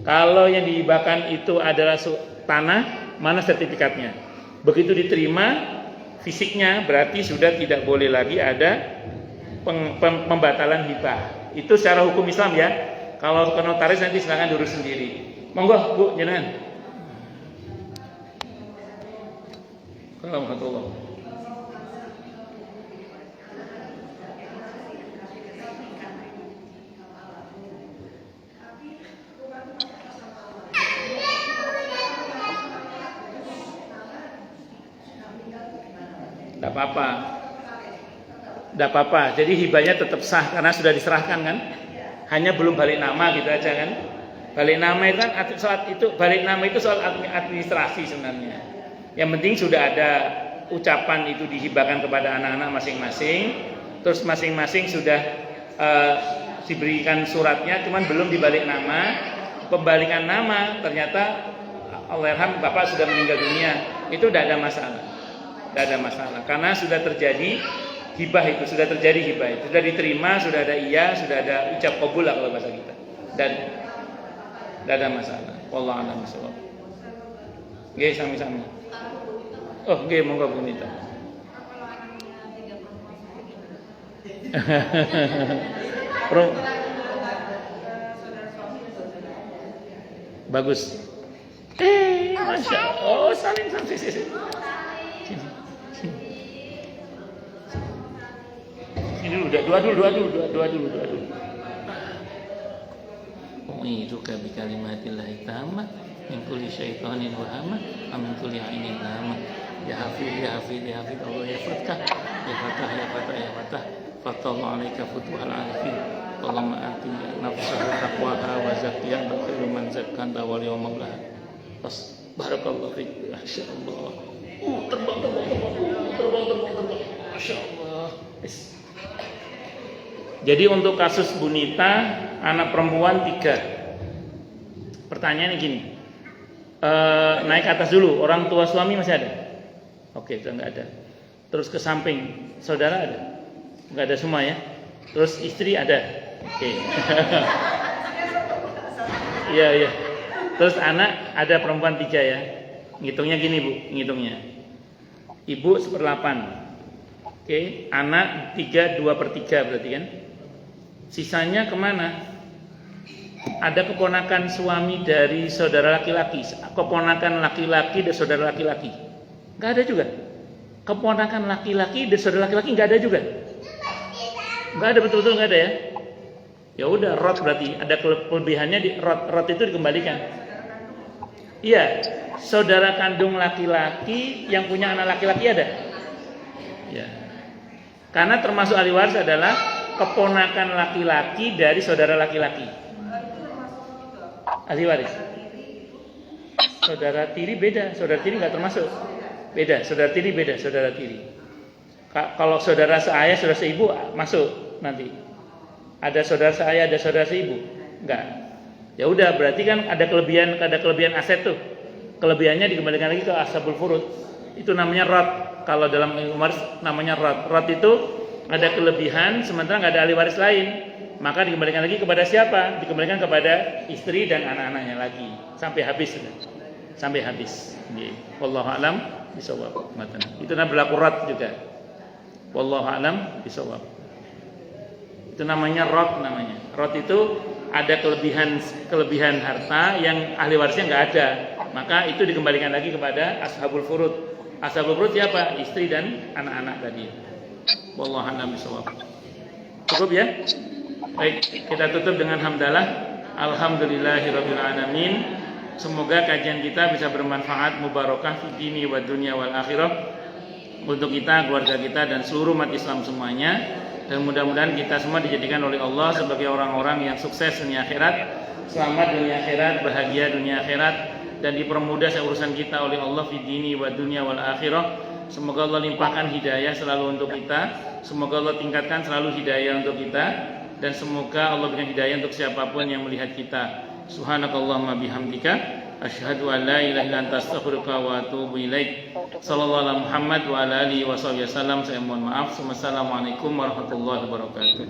Speaker 2: kalau yang dihibahkan itu adalah tanah, mana sertifikatnya. Begitu diterima fisiknya, berarti sudah tidak boleh lagi ada pembatalan hibah. Itu secara hukum Islam ya. Kalau ke notaris nanti silakan diurus sendiri. Monggo Bu, jangan. Alhamdulillah. Tidak apa-apa. Tidak apa-apa. Jadi hibahnya tetap sah karena sudah diserahkan kan. Hanya belum balik nama gitu aja kan. Balik nama itu kan soal administrasi sebenarnya. Yang penting sudah ada ucapan itu dihibahkan kepada anak-anak masing-masing. Terus masing-masing sudah diberikan suratnya, cuman belum dibalik nama. Pembalikan nama ternyata Allahyarham Bapak sudah meninggal dunia. Itu tidak ada masalah. Tidak ada masalah karena sudah terjadi hibah itu, sudah terjadi hibah itu, sudah diterima, sudah ada iya, sudah ada ucap qabul lah kalau bahasa kita. Dan tidak ada masalah. Wallahu a'lam bishawab. Nggih sami-sami. Oh, nggih monggo Bu Nita. Bagus. Masya Allah. Oh, saling sini. Ini dulu, doa dulu. U'iduka bi kalimatillahi tammah min kulli syaitanin wa hamah wa min kulli ainin lamah. Ya Hafiz Allah ya Fattah. Fatallahu alaika futuhal arifin. Allahumma ati nafsaha taqwaha wa zakkiha wa khairu man zakkanta wal yawmal akhir. Barakallahu fiik. Masyaallah. Terbang. Masyaallah. Jadi untuk kasus Bu Nita, anak perempuan 3. Pertanyaannya gini, naik ke atas dulu, orang tua suami masih ada? Oke, sudah nggak ada. Terus ke samping, saudara ada? Nggak ada semua ya? Terus istri ada? Oke. Iya. Terus anak ada perempuan 3 ya? Ngitungnya gini Bu, ngitungnya. Ibu 1/8. Oke, anak 3, 2/3 berarti kan? Sisanya kemana? Ada keponakan suami dari saudara laki-laki, keponakan laki-laki dan saudara laki-laki. Nggak ada juga. Keponakan laki-laki dan saudara laki-laki nggak ada juga. Nggak ada, betul-betul nggak ada ya. Ya udah, rot berarti ada kelebihannya di rot itu dikembalikan. Iya, saudara kandung laki-laki yang punya anak laki-laki ada. Ya. Karena termasuk ahli waris adalah keponakan laki-laki dari saudara laki-laki. Ahli waris. Saudara tiri beda, saudara tiri nggak termasuk. Beda, saudara tiri beda, saudara tiri. Kalau saudara seayah, saudara seibu masuk nanti. Ada saudara seayah, ada saudara seibu. Enggak. Ya udah, berarti kan ada kelebihan aset tuh. Kelebihannya dikembalikan lagi ke ashabul furud. Itu namanya rot. Kalau dalam ilmu waris namanya rot. Rot itu ada kelebihan sementara nggak ada ahli waris lain, maka dikembalikan lagi kepada siapa? Dikembalikan kepada istri dan anak-anaknya lagi sampai habis sudah. Sampai habis. Wallahu a'lam bishawab. Itu namanya berlaku rot juga. Wallahu a'lam bishawab. Itu namanya rot namanya. Rot itu ada kelebihan harta yang ahli warisnya nggak ada, maka itu dikembalikan lagi kepada ashabul furud. Ashabul furud siapa? Istri dan anak-anak tadi. Wallahu a'lam bishawab. Cukup ya? Baik, kita tutup dengan hamdalah. Alhamdulillahirabbil alamin. Semoga kajian kita bisa bermanfaat, mubarakah fi dini wa dunya wal akhirah untuk kita, keluarga kita dan seluruh umat Islam semuanya. Dan mudah-mudahan kita semua dijadikan oleh Allah sebagai orang-orang yang sukses dunia akhirat, selamat dunia akhirat, bahagia dunia akhirat, dan dipermudah urusan kita oleh Allah fi dini wa dunya wal akhirah. Semoga Allah limpahkan hidayah selalu untuk kita. Semoga Allah tingkatkan selalu hidayah untuk kita, dan semoga Allah berikan hidayah untuk siapapun yang melihat kita. Subhanakallahumma bihamdika asyhadu an la ilaha illa anta astaghfiruka wa atubu ilaik. Sallallahu alaihi Muhammad wa ala alihi wasallam. Saya mohon maaf. Wassalamualaikum warahmatullahi wabarakatuh.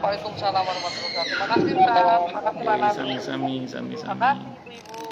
Speaker 4: Waalaikumsalam warahmatullahi wabarakatuh. Terima kasih Ustaz. Terima kasih Pak Nabi.
Speaker 2: Sami-sami.
Speaker 4: Terima kasih Ibu.